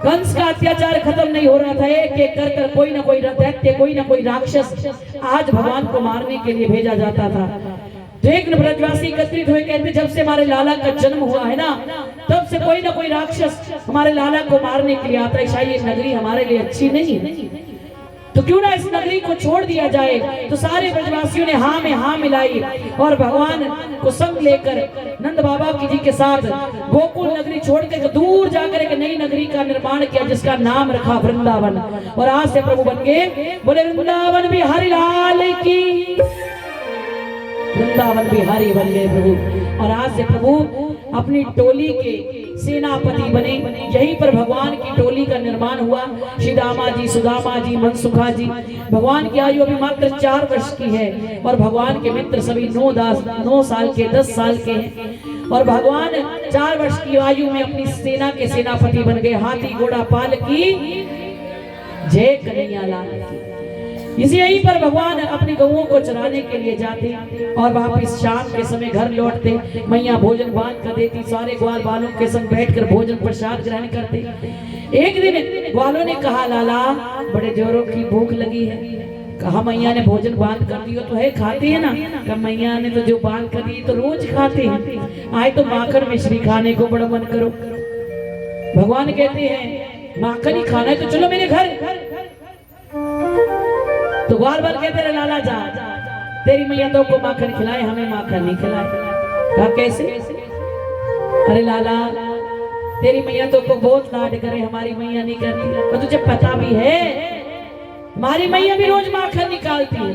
कंस का अत्याचार खत्म नहीं हो रहा था, एक एक कर कर कोई ना कोई दैत्य कोई ना कोई राक्षस आज भगवान को मारने के लिए भेजा जाता था। तो एक ब्रजवासी एकत्रित हुए, कहते जब से हमारे लाला का जन्म हुआ है ना, तब से कोई ना कोई राक्षस हमारे लाला को मारने के लिए आता है। शायद ये नगरी हमारे लिए अच्छी नहीं है, तो क्यों ना इस नगरी को छोड़ दिया जाए। तो सारे ब्रजवासियों ने हाँ में हाँ मिलाई और भगवान को संग लेकर नंद बाबा की जी के साथ गोकुल नगरी छोड़कर दूर जाकर एक नई नगरी का निर्माण किया, जिसका नाम रखा वृंदावन। और आज से प्रभु बन गए, बोले वृंदावन बिहारी लाल की, वृंदावन बिहारी बन गए प्रभु। और आज से प्रभु अपनी टोली के सेनापति बने। यहीं पर भगवान की टोली का निर्माण हुआ। श्रीदामा जी, सुदामा जी, मनसुखा जी। भगवान की आयु अभी मात्र 4 वर्ष की है और भगवान के मित्र सभी 9 साल के, 10 साल के हैं। और भगवान 4 वर्ष की आयु में अपनी सेना के सेनापति बन गए। हाथी घोड़ा पाल की जय कन्हैया लाल की। इसी यहीं पर भगवान अपनी गौओं को चराने के लिए जाते और वापिस शाम के समय घर लौटते। मैया भोजन बांध कर देती, सारे ग्वाल बालों के संग बैठकर भोजन प्रसाद ग्रहण करते। एक दिन ग्वालों ने कहा, लाला बड़े जोरों की भूख लगी है। कहा मैया ने भोजन बांध कर दियो तो है, खाते हैं ना? कहा मैया ने तो जो बांध कर दी तो रोज खाते हैं, आए तो माखन मिश्री खाने को बड़ा मन करो। भगवान कहते हैं माखन ही खाना है तो चलो मेरे घर। तो ग्वाल बाल कहते रहे, लाला जा, तेरी मैया तो को माखन खिलाए, हमें माखन नहीं खिलाए। कहा कैसे? अरे लाला तेरी मैया तो को बहुत लाड करे, हमारी मैया नहीं करती। और तुझे पता भी है हमारी मैया भी रोज माखन निकालती है,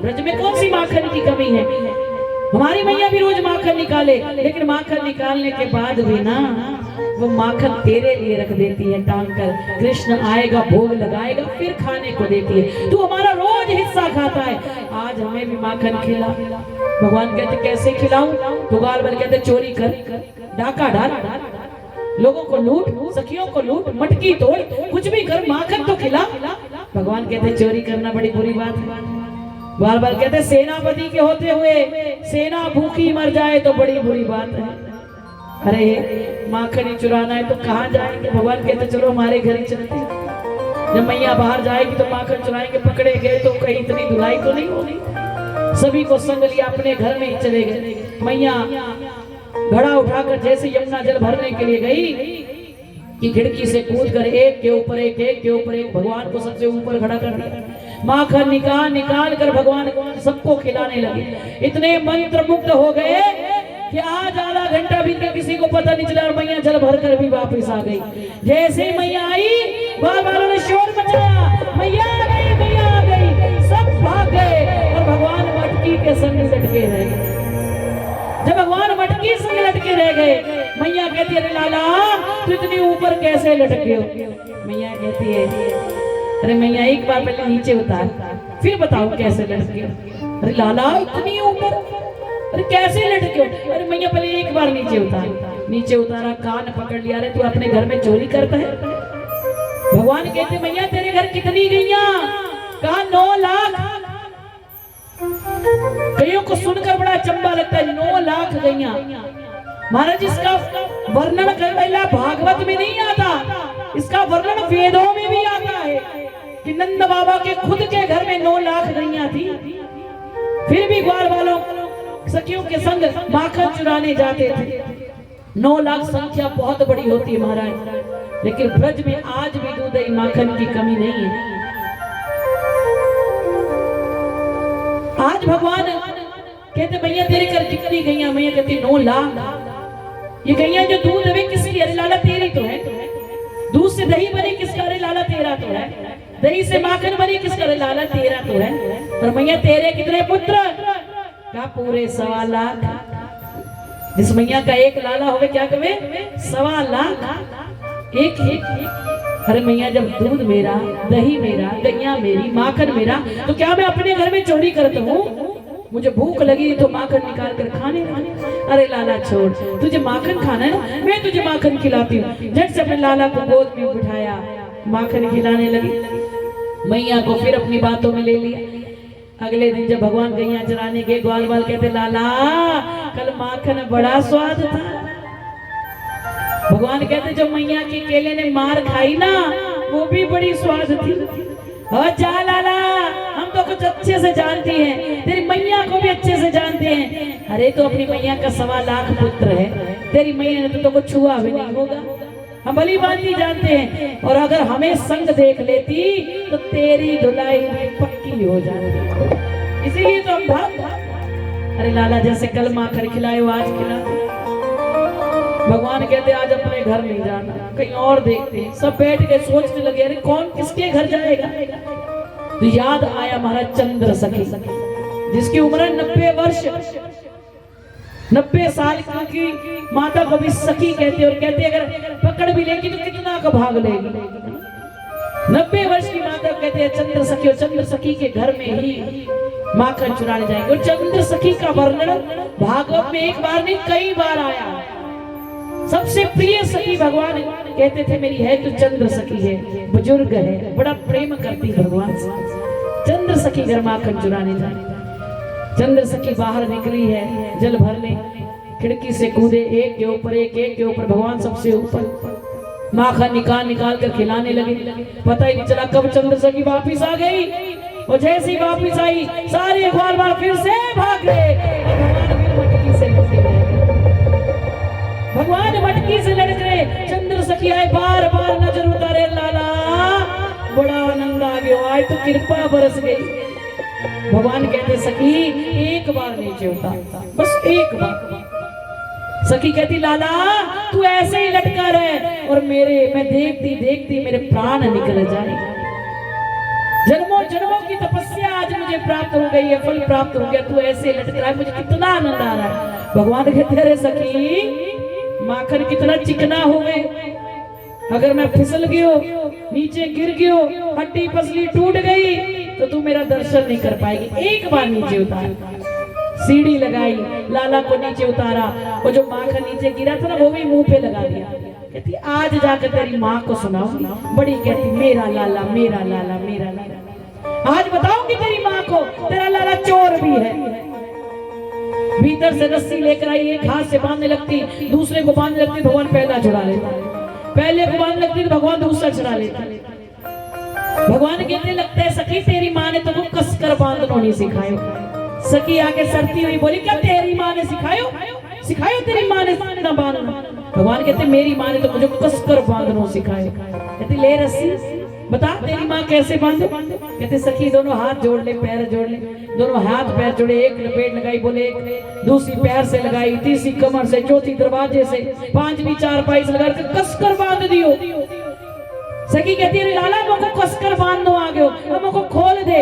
ब्रज में कौन सी माखन की कमी है? हमारी मैया भी रोज माखन निकाले, लेकिन माखन निकालने के बाद भी ना वो माखन तेरे लिए रख देती है टांग कर। कृष्ण आएगा, भोग लगाएगा, फिर खाने को देती है। तू हमारा रोज हिस्सा खाता है, आज हमें भी माखन खिला। भगवान कहते कैसे खिलाऊं? तो ग्वाल बाल कहते चोरी कर, डाका डाल, लोगों को लूट, सखियों को लूट, मटकी तोड़, कुछ भी कर, माखन तो खिला। भगवान कहते चोरी करना बड़ी बुरी बात है। ग्वाल बाल कहते सेनापति के होते हुए सेना भूखी मर जाए तो बड़ी बुरी बात है। अरे माखन ही चुराना है तो कहाँ जाएंगे? भगवान कहते चलो हमारे घर ही चलते हैं। जब मैया बाहर जाएगी तो माखन चुराएंगे, पकड़े गए तो कहीं इतनी धुलाई तो नहीं होगी। सभी को संग लिया, अपने घर में ही चले गए। मैया घड़ा उठाकर जैसे यमुना जल भरने के लिए गई कि खिड़की से कूद कर एक के ऊपर एक, एक के ऊपर एक भगवान को सबसे ऊपर खड़ा कर दिया। माखन निकाल कर भगवान सबको खिलाने लगे। इतने मंत्र मुग्ध हो गए कि आज आधा घंटा बीत गया, किसी को पता नहीं चला और मैया जल भर कर भी वापस आ गई। जैसे ही मैया आई, ग्वाल वालों ने शोर मचाया, मैया आ गई, मैया आ गई। सब भाग गए और भगवान मटकी के संग लटके रह गए। जब भगवान मटकी संग लटके रह गए, मैया कहती है, अरे लाला तू इतनी ऊपर कैसे लटके हो? मैया कहती है, अरे मैया एक बार पहले नीचे उतार, फिर बताओ कैसे लटके हो। अरे लाला इतनी ऊपर, अरे कैसे लटके हो? अरे मैया पहले एक बार नीचे उतार। नीचे उतारा, कान पकड़ लिया, अरे तू अपने घर में चोरी करता है? भगवान कहते मैया तेरे घर कितनी गैया? कहा 9 लाख। कईयों को सुनकर बड़ा चंबा लगता है, 9 लाख गैया। महाराज इसका वर्णन करना भागवत में नहीं आता, इसका वर्णन वेदों में भी आता है कि नंद बाबा के खुद के घर में 9 लाख गैया थी। फिर भी ग्वाल वालों सखियों के संग माखन चुराने जाते थे। 9 लाख संख्या बहुत बड़ी होती है महाराज, लेकिन ब्रज में आज भी दूध दही माखन की कमी नहीं है। आज भगवान कहते भैया तेरे घर कितनी गैया? मैया कहती 9 लाख। ये गैया जो दूध देवे किसकी? अरे लाला तेरी तो है। दूध से दही बने किसका? अरे लाला तेरा तो है। दही से माखन बने किसका? अरे लाला तेरा तो है। और मैया तेरे कितने पुत्र? क्या पूरे 1.25 लाख। जिस मैया का एक लाला होवे क्या कहे? 1.25 लाख। एक। अरे मैया जब दूध मेरा, दही मेरा, गैया मेरी, माखन मेरा, तो क्या मैं अपने घर में चोरी करता हूँ? मुझे भूख लगी तो माखन निकाल कर खाने। अरे लाला छोड़, तुझे माखन खाना है ना, मैं तुझे माखन खिलाती हूँ। झट से अपने लाला को गोद में बिठाया, माखन खिलाने लगी। मैया को फिर अपनी बातों में ले लिया। अगले दिन जब भगवान गैया चराने गए, ग्वाल बाल कहते लाला कल माखन बड़ा स्वाद था। भगवान कहते जब मैया के केले ने मार खाई ना वो भी बड़ी स्वाद थी। और जा लाला हम तो कुछ अच्छे से जानती हैं, तेरी मैया को भी अच्छे से जानते हैं। अरे तो अपनी मैया का 1.25 लाख पुत्र है, तेरी मैया ने तो कुछ छुआ भी नहीं होगा, हम भली बात जानते हैं। और अगर हमें संग देख लेती तो तेरी धुलाई पक्की हो जाती, इसीलिए तो हम भाग। अरे लाला जैसे कल माखन खिलाए आज खिला। भगवान कहते आज अपने घर नहीं जाना, कहीं और देखते हैं। सब बैठ के सोचने लगे अरे कौन किसके घर जाएगा। तो याद आया महाराज चंद्र सखी, जिसकी उम्र 90 वर्ष, 90 साल की माता को भी सखी कहते और कहते अगर पकड़ भी लेगी तो कितना का भाग लेगी। 90 वर्ष की माता कहते हैं चंद्र सखी, और चंद्र सखी के घर में ही माखन चुराने जाएंगे। और चंद्र सखी का वर्णन भागवत में एक बार नहीं कई बार आया। सबसे प्रिय सखी भगवान कहते थे मेरी है तो चंद्र सखी है, बुजुर्ग है, बड़ा प्रेम करती भगवान से। चंद्र सखी घर माखन चुराने जाए। चंद्र सखी बाहर निकली है जल भरने, खिड़की से कूदे, एक के ऊपर एक के ऊपर भगवान सबसे ऊपर। माखन निकाल निकाल कर खिलाने लगे। पता ही नहीं चला कब चंद्र सखी वापिस आ गई। और जैसी वापिस आई सारे ग्वाल बाल फिर से भाग गए। भगवान मटकी से लड़ गए। चंद्र सखी आए बार बार नजर उतारे, लाला बड़ा आनंद आ गया, आज तो कृपा बरस गई। भगवान कहते सखी एक बार नीचे उतार, बस एक बार। सखी कहती लाला तू ऐसे ही लटका रहे और मैं देखती देखती मेरे प्राण निकल जाए। जन्मों जन्मों की तपस्या आज मुझे प्राप्त हो गई है, फल प्राप्त हो गया, तू ऐसे लटक रहा है, मुझे कितना आनंद आ रहा है। भगवान कहते अरे सखी माखन कितना चिकना हो गए, अगर मैं फिसल गयो, नीचे गिर गयो, हड्डी पसली टूट गई तो तू मेरा दर्शन नहीं कर पाएगी। एक बार नीचे उतार। सीढ़ी लगाई, लाला को नीचे उतारा, वो जो माखन नीचे गिरा था ना वो भी मुंह पे लगा दिया। कहती आज जाकर तेरी माँ को सुनाओ। बड़ी कहती मेरा लाला मेरा लाला मेरा लाला। आज बताऊंगी तेरी माँ को तेरा लाला चोर भी है। भीतर से रस्सी लेकर आई, एक हाथ से बांधने लगती, दूसरे को बांधने लगती, भगवान पहला छुड़ा लेता। पहले को बांधने लगती तो भगवान दूसरा छुड़ा लेता। भगवान कहने लगते हैं सखी तेरी माँ ने तुमको कसकर बांधना नहीं सिखायो। सखी आके सरती हुई बोली क्या तेरी माँ ने सिखायो तेरी माँ ने ना बांधना। भगवान कहते मेरी माँ ने तो मुझे कसकर बांधना सिखाया। कहती ले रस्सी बता तेरी माँ कैसे बांधे। कहते सखी दोनों हाथ जोड़ ले, पैर जोड़ ले, दोनों हाथ पैर जोड़े, एक लपेट लगाई, बोले एक दूसरी पैर से लगाई, तीसरी कमर से, चौथी दरवाजे से, पांचवी चारपाई से लगाकर कसकर बांध दियो। सखी कहती है लाला मुझको कसकर बांधनो आ गयो, अब मुझको खोल दे।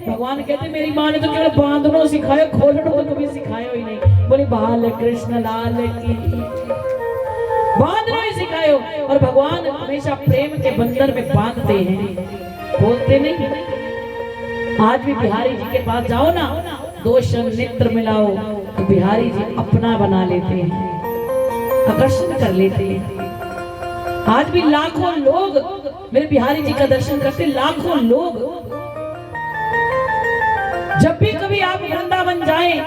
भगवान कहते मेरी माँ ने तो केवल बांधनो सिखायो, खोलनो तो कभी सिखायो ही नहीं। बोली बाल कृष्ण लाल की, बांधना ही सिखायो। और भगवान हमेशा प्रेम के बंधन में बांधते हैं, खोलते नहीं। आज भी बिहारी जी के पास जाओ ना, दो क्षण नेत्र मिलाओ तो बिहारी जी अपना बना लेते हैं, आकर्षण कर लेते हैं। आज भी लाखों लोग मेरे बिहारी जी का दर्शन करते, लाखों लोग। जब भी कभी आप वृंदावन जाएं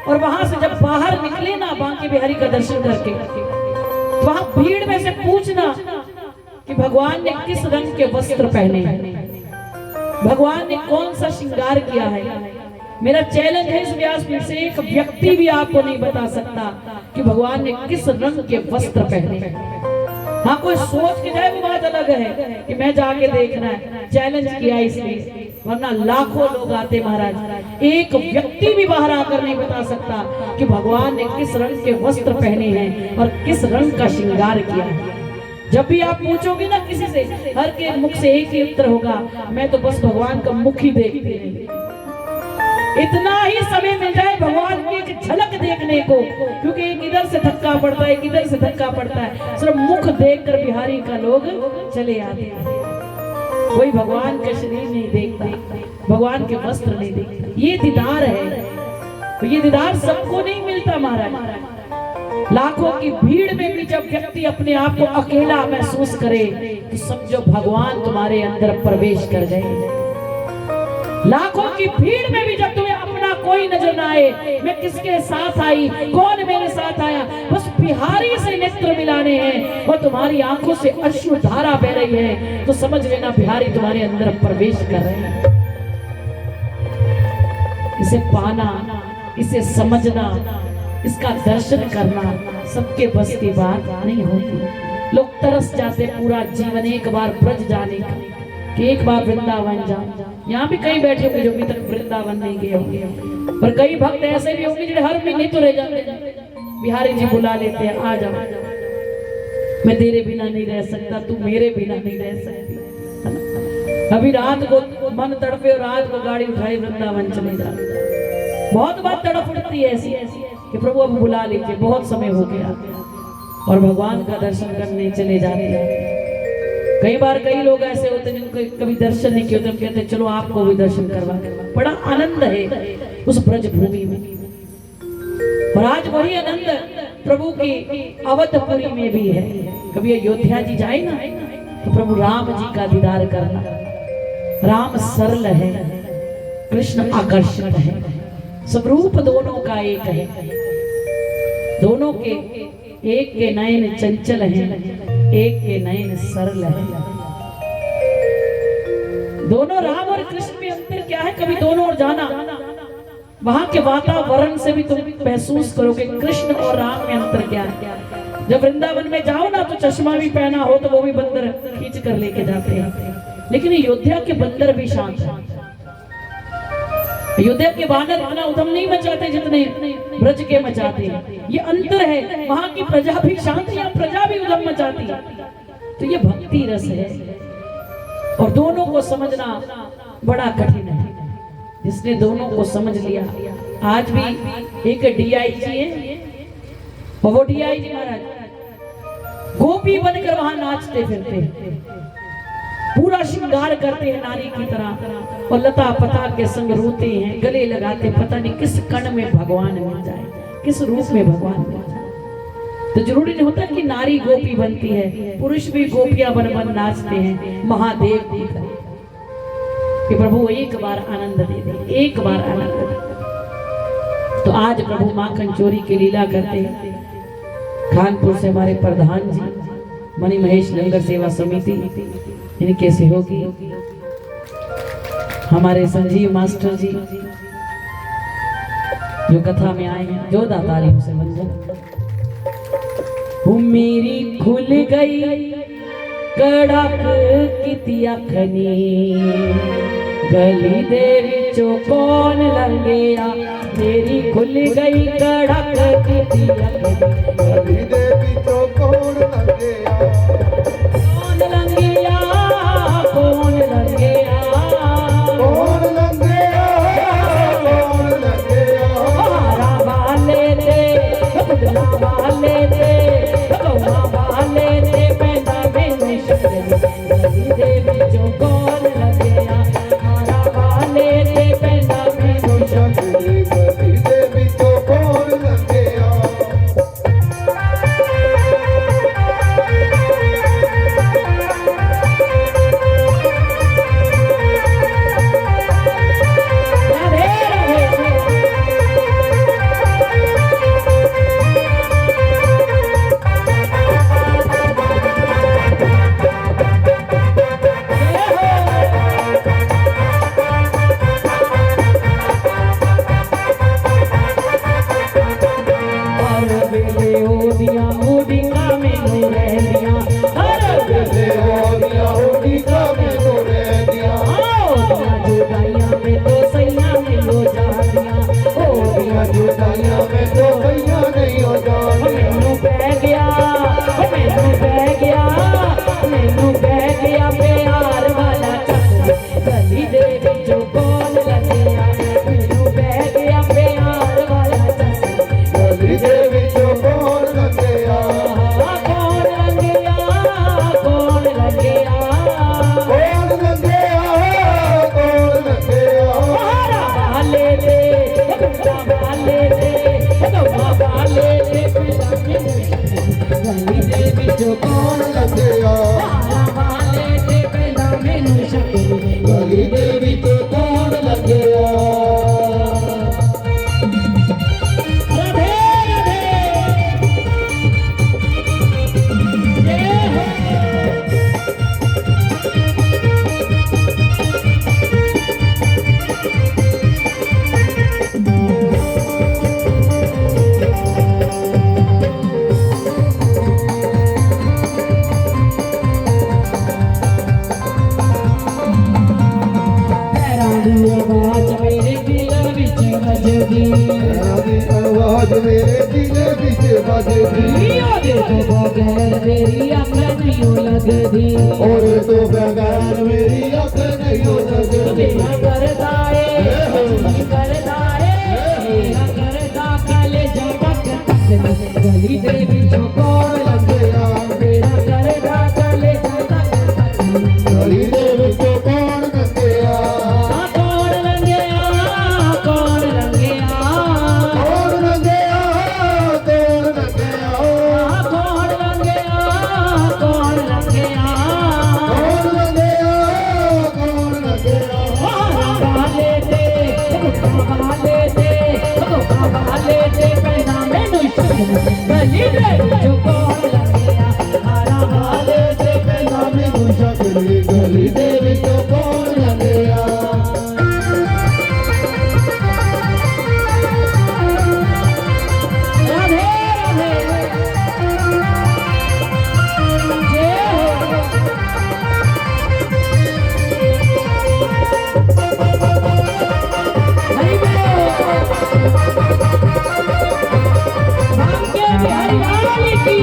और वहां से जब बाहर निकले ना बांके बिहारी का दर्शन करके, वहां भीड़ में से पूछना कि भगवान ने किस रंग के वस्त्र पहने हैं, भगवान ने कौन सा श्रृंगार किया है। मेरा चैलेंज है इस व्यासपीठ से, एक व्यक्ति भी आपको नहीं बता सकता कि भगवान ने किस रंग के वस्त्र पहने हैं। हाँ कोई सोच के जाए वो बात अलग है कि मैं जाके देखना है, चैलेंज किया इसलिए, वरना लाखों लोग आते महाराज। एक व्यक्ति भी बाहर आकर नहीं बता सकता कि भगवान ने किस रंग के वस्त्र पहने हैं और किस रंग का श्रृंगार किया है। जब भी आप पूछोगे ना किसी से, हर के मुख से एक ही उत्तर होगा, मैं तो बस भगवान का मुख ही देखती हूँ। इतना ही समय मिल जाए भगवान की एक झलक देखने को, क्योंकि एक इधर से धक्का पड़ता है, एक इधर से धक्का पड़ता है, सिर्फ मुख देखकर बिहारी का लोग चले आते हैं। कोई भगवान का शरीर नहीं देखता, भगवान के वस्त्र नहीं देखता। ये दीदार है, ये दीदार सबको नहीं मिलता महाराज। लाखों की भीड़ में भी जब व्यक्ति अपने आप को अकेला महसूस करे तो समझो भगवान तुम्हारे अंदर प्रवेश कर गए। लाखों की भीड़ में भी जब तुम्हें अपना कोई नजर ना आए, मैं किसके साथ आई, कौन मेरे साथ आया, बस बिहारी से नेत्र मिलाने हैं और तुम्हारी आंखों से अश्रु धारा बह रही है, तो समझ लेना बिहारी तुम्हारे अंदर प्रवेश कर रहे हैं। इसे पाना, इसे समझना, इसका दर्शन करना सबके बस की बात नहीं होती। लोग तरस जाते पूरा जीवन एक बार ब्रज जाने का, कि एक बार वृंदावन जाऊं। यहाँ भी कई बैठे होंगे जो अभी तक वृंदावन नहीं गए होंगे, पर कई भक्त ऐसे भी होंगे जो हर महीने तो रह जाते, बिहारी जी बुला लेते हैं, आ जाओ, मैं तेरे बिना नहीं रह सकता, तू मेरे बिना नहीं रह सकती। अभी रात को मन तड़पे और रात को गाड़ी उठाई वृंदावन चले जाते। बहुत बात तड़प उठती है ऐसी कि प्रभु अब बुला लीजिए, बहुत समय हो गया, और भगवान का दर्शन करने चले जाते हैं। कई बार कई लोग ऐसे होते हैं जिनको कभी दर्शन नहीं किए होते, हम कहते हैं चलो आपको भी दर्शन करवा। बड़ा आनंद है उस ब्रज भूमि में, और आज वही आनंद प्रभु की अवधपुरी में भी है। कभी अयोध्या जी जाए ना तो प्रभु राम जी का दीदार करना। राम सरल है, कृष्ण आकर्षक है, स्वरूप दोनों का एक है। दोनों के एक के नयन चंचल हैं, एक के नयन सरल है। दोनों राम और कृष्ण में अंतर क्या है, कभी दोनों और जाना, वहां के वातावरण से भी तुम महसूस करोगे कृष्ण और राम में अंतर क्या है। जब वृंदावन में जाओ ना तो चश्मा भी पहना हो तो वो भी बंदर खींच कर लेके जाते हैं, लेकिन अयोध्या के बंदर भी शांत हैं। अयोध्या के वानर इतना उधम नहीं मचाते जितने ब्रज के मचाते हैं। ये अंतर है, वहां की प्रजा भी शांत है, प्रजा भी उधम मचाती है। तो ये भक्ति रस है, और दोनों को समझना बड़ा कठिन है। जिसने दोनों को समझ लिया, आज भी एक डीआईजी है, और वो डीआईजी महाराज गोपी बनकर वहां नाचते फिरते हैं, पूरा श्रृंगार करते हैं नारी की तरह, और लता पता के संग रोते हैं, गले लगाते, पता नहीं किस कण में भगवान मिल जाए, किस रूप में भगवान मिल जाए। तो जरूरी नहीं होता कि नारी गोपी बनती है, पुरुष भी गोपियां बन बन नाचते हैं। महादेव भी करे कि प्रभु एक बार आनंद दे दे, एक बार आनंद दे। तो आज प्रभु माखन चोरी की लीला करते हैं। कानपुर से हमारे प्रधान जी मणि महेश लंगर सेवा समिति, इनके सहयोगी हमारे संजीव मास्टर जी जो कथा में आए हैं, जो दातारियों से वंदन। मेरी खुल गई कड़क की अखनी, गली दे विचों कौन लंघिया। मेरी खुल गई कड़क की अखनी, गली दे विचों कौन लंघिया। कौन लंघिया, कौन लंघिया, कौन लंघिया, कौन लंघिया। हारा वाले थे, बुढ़ला वाले थे, गौवा वाले थे, पैदा में शकली। गली दे विचों कौन लंघिया, हारा वाले थे, पैदा में शकली। गली दे विचों कौन लंघिया। तेरी आवाज मेरे दिल विच बजदी ओदे तो बगैर मेरी अख नहीं लगदी और तो बगैर मेरी अख नहीं लगदी मेरा करदा ए करदा मेरा करदा काले जगत गली दे विचों कौन लंघया मेरा करदा काले जगत गली दे विच कौन लंघया कौन लंघया कौन लंघया कौन लंघया कौन लंघया कौन लंघया कौन लंघया कौन लंघया कौन लंघया वाले ते पैदा मैनू गली दे विचों कौन लंघया हारा वाले ते पैदा मैनू शकली गली दे विच कौन लंघया राधे राधे जय हो हरि बोल भाग्य बिहारी लाल की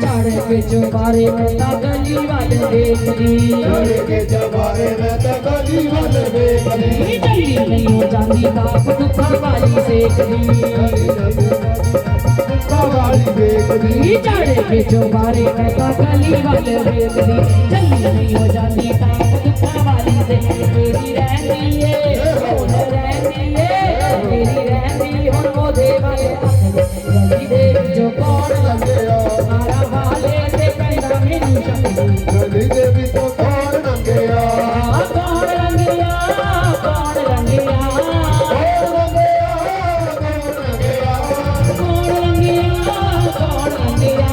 चढ़ के चौबारे में गली वाले देख ली चढ़ के चबारे में तो गली वाले देखली जल्दी नहीं हो जाती बाप दुखा वाली सेक दी सवारी देखली चढ़ के चौबारे में गली वाले देख दी जल्दी नहीं हो जाती बाप दुखा वाली से मेरी रहती है कौन रहती है मेरी रहती हो वो देवा गली देव जो कौन लंघया मारा वाले से पैदा मेनू शकदी गली दे विच कौन लंघया कौन रंगिया कौन रंगिया कौन लंघया कौन लंघया कौन रंगिया कौन रंगिया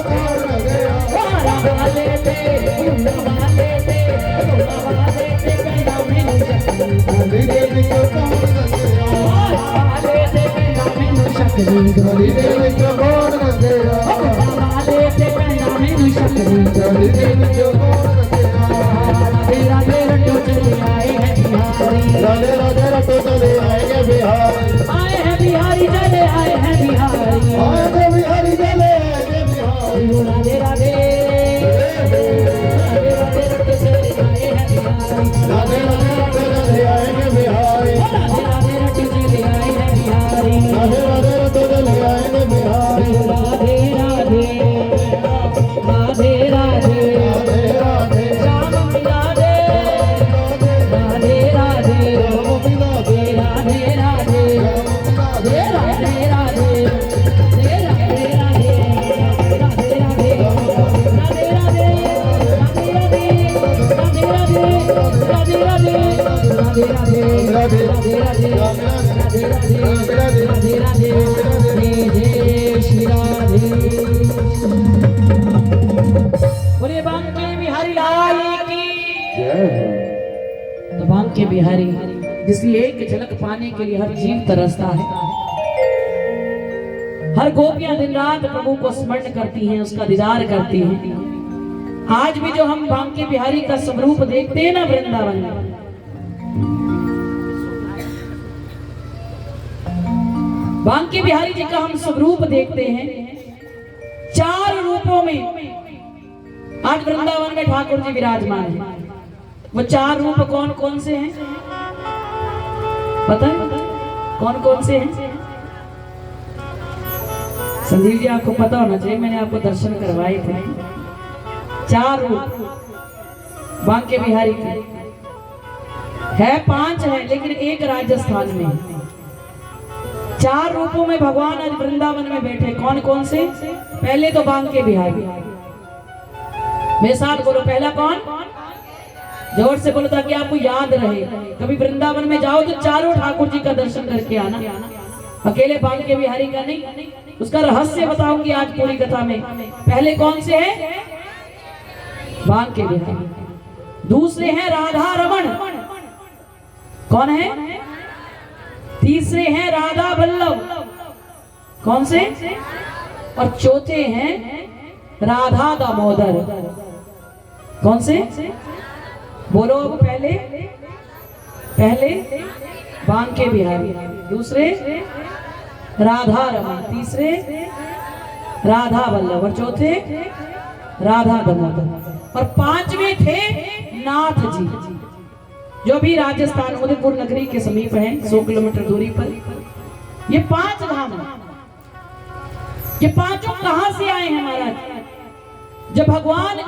कौन लंघया मारा वाले ते वाले ते पैदा मैनू शकदी गली दे विच कौन लंघया वाले ते पैदा मैनू शकदी गली दे विच कौन लंघया वाले ते पैदा मैनू शकदी गली दे विच कौन लंघया राधे राधे रटो चले आए हैं बिहारी राधे राधे रटो चले आएंगे बिहार आए हैं बिहारी चले आए हैं बिहारी आएंगे बिहारी चले आएंगे बिहार राधे राधे राधे राधे रटो चले आए हैं बिहारी राधे राधे रटो चले आएंगे बिहार राधे राधे रटो चले आए हैं बिहारी राधे राधे रटो चले आएंगे बिहार राधे राधे राधे राधे राधे राधे श्याम मिला दे राधे राधे राम मिला दे राधे राधे राम मिला दे राधे राधे राधे राधे राधे राधे राधे राधे राधे राधे राधे राधे राधे राधे राधे जय श्री राधे बोले बांके बिहारी लाल की तो बांके बिहारी जिसकी एक झलक पाने के लिए हर जीव तरसता है हर गोपियां दिन रात प्रभु को स्मरण करती हैं उसका दीदार करती हैं आज भी जो हम बांके बिहारी का स्वरूप देखते हैं ना वृंदावन में बांके बिहारी जी का हम स्वरूप देखते हैं 4 रूपों में आज वृंदावन में ठाकुर जी विराजमान हैं वो 4 रूप कौन कौन से हैं पता है कौन कौन से हैं संदीप जी आपको पता होना चाहिए मैंने आपको दर्शन करवाए थे 4 रूप बांके बिहारी के है 5 है लेकिन एक राजस्थान में है 4 रूपों में भगवान आज वृंदावन में बैठे कौन कौन से पहले तो बांके बिहारी मेरे साथ बोलो पहला कौन जोर से बोलो ताकि आपको याद रहे कभी वृंदावन में जाओ तो चारों ठाकुर जी का दर्शन करके आना अकेले बांके बिहारी का नहीं उसका रहस्य बताऊंगी आज पूरी कथा में पहले कौन से हैं बांके बिहारी दूसरे हैं राधा रमण कौन है तीसरे हैं राधा वल्लभ कौन से और चौथे हैं राधा दामोदर। कौन से? बोलो अब। पहले बांके बिहारी, दूसरे राधा रमन, तीसरे राधा वल्लभ और चौथे राधा दामोदर। और पांचवें थे नाथ जी, जो भी राजस्थान उदयपुर नगरी के समीप है, 100 किलोमीटर दूरी पर। ये 5 धाम हैं। ये पांचों कहां से आए हैं महाराज? जब भगवान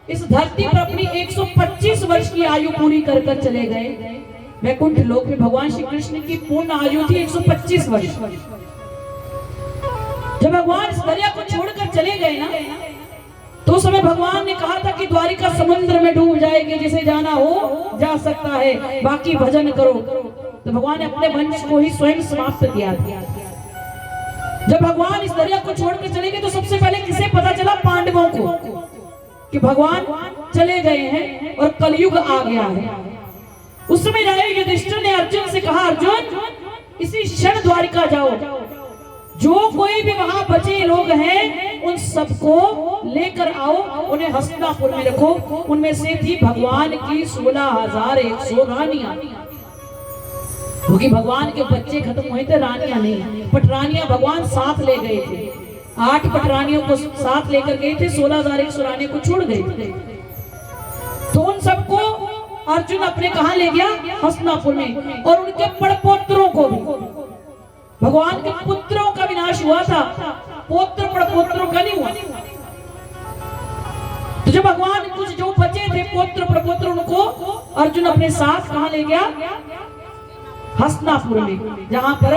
इस धरती पर अपनी 125 वर्ष की आयु पूरी कर कर चले गए, वैकुंठ लोक में भगवान श्री कृष्ण की पूर्ण आयु थी 125 वर्ष। जब भगवान इस दरिया को छोड़कर चले गए ना, तो उस समय भगवान ने कहा था कि द्वारिका समुद्र में डूब जाएगी, जिसे जाना हो जा सकता है, बाकी भजन करो। तो भगवान ने अपने वंश को ही स्वयं समाप्त किया था। जब भगवान इस दरिया को छोड़कर चले गए, तो सबसे पहले किसे पता चला? पांडवों को, कि भगवान चले गए हैं और कलयुग आ गया है। उस समय राजा युधिष्ठिर ने अर्जुन से कहा, अर्जुन इसी क्षण द्वारिका जाओ, जो कोई भी वहां बचे लोग हैं उन सबको लेकर आओ, उन्हें हस्तिनापुर में रखो। उनमें से थी भगवान की 16,100 रानियां, क्योंकि भगवान के बच्चे खत्म हुए थे, रानियां नहीं। पटरानियां भगवान साथ ले गए थे, 8 पटरानियों को साथ लेकर गए थे, 16,100 रानियों को छोड़ गए थे। तो उन सबको अर्जुन अपने कहां ले गया? हस्तिनापुर में। और उनके पड़पोत्रों को भी, भगवान के पुत्रों का विनाश हुआ था, पोत्र पड़पोत्रों का नहीं हुआ। तो जब भगवान कुछ जो बचे थे पोत्र पड़पोत्र, उनको अर्जुन अपने साथ कहां ले गया? हस्तिनापुर में, जहां पर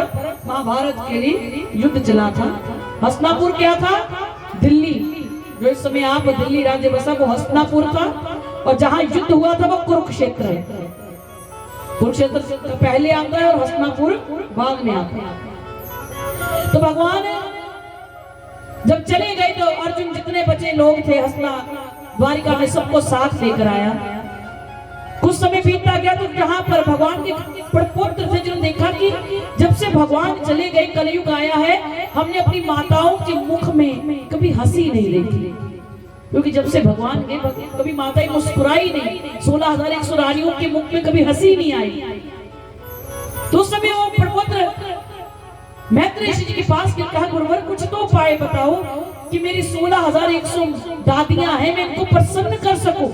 महाभारत के लिए युद्ध चला था। हस्तिनापुर क्या था? दिल्ली, जो इस समय आप दिल्ली राज्य बसा, वो हस्तिनापुर था। और जहां युद्ध हुआ था वो कुरुक्षेत्र है। कुरुक्षेत्र पहले आता है और हस्तिनापुर बाद में आता है। तो भगवान जब चले गए, तो अर्जुन जितने बचे लोग थे द्वारिका में, सबको साथ लेकर आया। कुछ समय बीतता गया, तो जहां पर भगवान के पड़पोत्र थे, जिन्होंने देखा कि जब से भगवान चले गए, कलयुग आया है, हमने अपनी माताओं के मुख में कभी हंसी नहीं देखी। क्योंकि जब से भगवान गए, कभी माताएं मुस्कुराई नहीं, 16,100 रानियों के मुख में कभी हंसी नहीं आई। तो उस समय वो पड़पोत्र मैत्रेय ऋषि जी के पास गए, कहा, गुरुवर कुछ तो उपाय बताओ कि मेरी 16,100 दादियां हैं, मैं इनको प्रसन्न कर सकूं।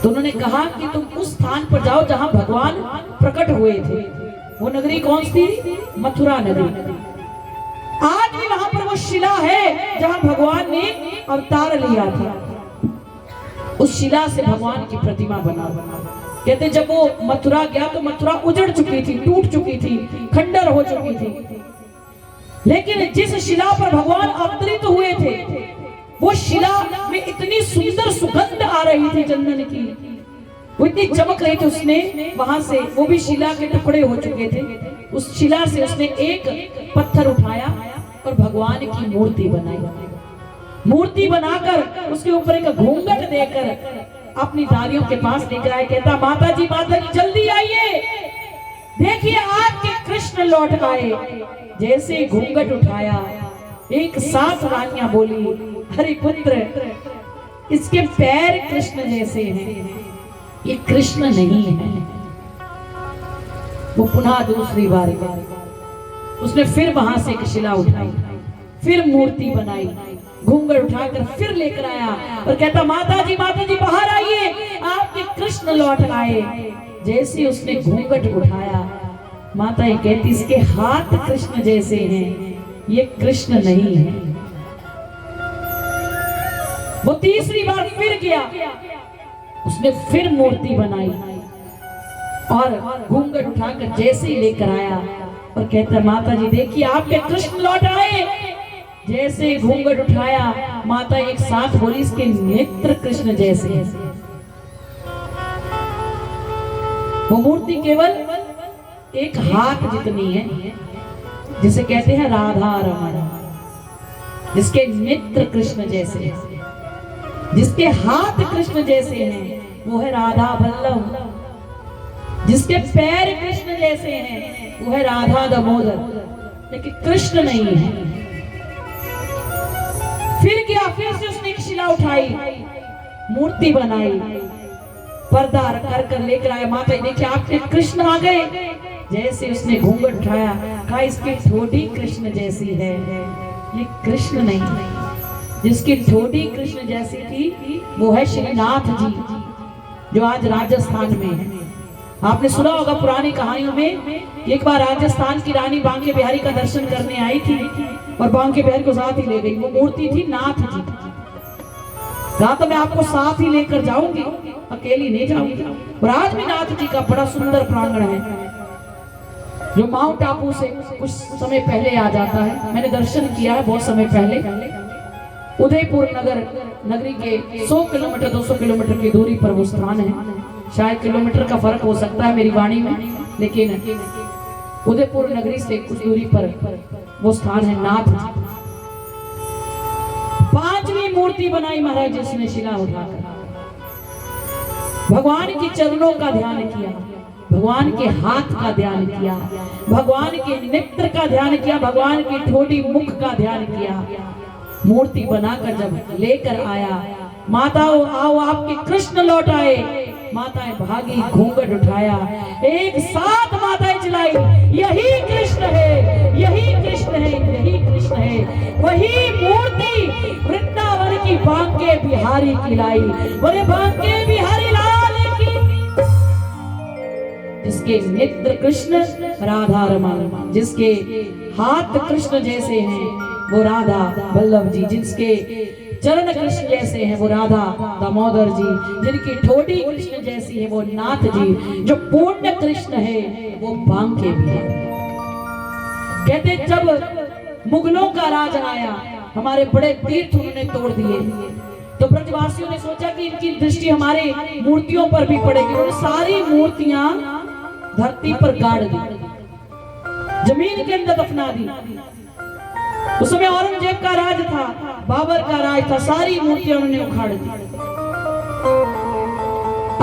तो उन्होंने कहा कि तुम उस स्थान पर जाओ जहां भगवान प्रकट हुए थे। वो नगरी कौन सी थी? मथुरा नगरी। आज भी वहां पर वो शिला है जहां भगवान ने अवतार लिया था। उस शिला से भगवान की प्रतिमा बना। कहते जब वो मथुरा गया, तो मथुरा उजड़ चुकी थी, टूट चुकी थी, खंडर हो चुकी थी। लेकिन जिस शिला पर भगवान अवतरित हुए थे, वो शिला में इतनी सुंदर सुगंध आ रही थी चंदन की, वो इतनी चमक रही थी। उसने वहां से, वो भी शिला के टुकड़े हो चुके थे, उस शिला से उसने एक पत्थर उठाया और भगवान की मूर्ति बनाई। मूर्ति बनाकर उसके ऊपर एक घूंघट देकर अपनी दादियों के पास लेकर आए। कहता, माता जी जल्दी आइए, देखिए आपके कृष्ण लौट आए। जैसे घूंघट उठाया, एक साथ रानियां बोली, हरि पुत्र, इसके पैर कृष्ण जैसे हैं, ये कृष्ण नहीं है। वो पुनः दूसरी बार उसने फिर वहां से एक शिला उठाई, फिर मूर्ति बनाई, घूंघट उठाकर फिर लेकर आया और कहता, माता जी बाहर आइए, आपके कृष्ण लौट आए। जैसे उसने घूंघट उठाया, माता ये कहती, इसके हाथ कृष्ण जैसे हैं, ये कृष्ण नहीं है। वो तीसरी बार फिर गया, उसने फिर मूर्ति बनाई और घूंघट उठाकर जैसे ही लेकर आया और कहता, माता जी देखिए आपके कृष्ण लौट आए। जैसे घूंघट उठाया, माता एक साथ बोली, इसके नेत्र कृष्ण जैसे हैं। वो मूर्ति केवल एक हाथ जितनी है, जिसे कहते हैं राधा रमण, जिसके नेत्र कृष्ण जैसे हैं, जिसके हाथ कृष्ण जैसे हैं, वो है राधा वल्लभ। जिसके पैर कृष्ण जैसे हैं, वो है राधा दामोदर। लेकिन कृष्ण नहीं है। फिर गया, फिर से उसने एक शिला उठाई, मूर्ति बनाई, पर्दा कर कर लेकर आया। माता जी देखिए आपके कृष्ण आ गए। जैसे उसने घूंघट उठाया, कहा इसकी ठोड़ी कृष्ण जैसी है, ये कृष्ण नहीं। जिसकी ठोड़ी कृष्ण जैसी थी वो है श्रीनाथ जी, जो आज राजस्थान में है। आपने सुना होगा पुरानी कहानियों में, एक बार राजस्थान की रानी बांके बिहारी का दर्शन करने आई थी और बांके बिहारी को साथ ही ले गई। वो मूर्ति थी नाथ जी। कहा तो मैं आपको साथ ही लेकर जाऊंगी, अकेली नहीं जाऊंगी। और आज भी नाथ जी का बड़ा सुंदर प्रांगण है, जो माउंट आबू से कुछ समय पहले आ जाता है। मैंने दर्शन किया है बहुत समय पहले। उदयपुर नगरी के 100 किलोमीटर 200 किलोमीटर की दूरी पर वो स्थान है। शायद किलोमीटर का फर्क हो सकता है मेरी वाणी में, लेकिन उदयपुर नगरी से कुछ दूरी पर वो स्थान है नाथ जी। 5वीं मूर्ति बनाई महाराज जिसने शिला उठाकर भगवान के चरणों का ध्यान किया, भगवान के हाथ का ध्यान किया, भगवान के नेत्र का ध्यान किया, भगवान की ठोड़ी मुख का ध्यान किया। मूर्ति बनाकर जब लेकर आया, माताओं आओ आपके कृष्ण लौट आए। माताएं भागी, घूंघट उठाया, एक साथ माताएं चिल्लाई, यही कृष्ण है, यही कृष्ण है, यही कृष्ण है। वही मूर्ति वृंदावन की बांके बिहारी की लाई, बोले बांके बिहारी लाल की। जिसके नेत्र कृष्ण राधा रमन, जिसके हाथ कृष्ण जैसे हैं वो राधा वल्लभ जी, जिसके चरण कृष्ण जैसे हैं वो राधा दामोदर जी, जिनकी ठोड़ी कृष्ण जैसी है वो नाथ जी, जो पूर्ण कृष्ण है वो बांके बिहारी। कहते जब मुगलों का राज आया, हमारे बड़े तीर्थ उन्होंने तोड़ दिए, तो ब्रजवासियों ने सोचा कि इनकी दृष्टि हमारे मूर्तियों पर भी पड़ेगी। उन्होंने सारी मूर्तियां धरती पर गाड़ दी, जमीन के अंदर दफना दी। उस समय औरंगजेब का राज था, बाबर का राज था, सारी मूर्तियां उन्होंने उखाड़ दी।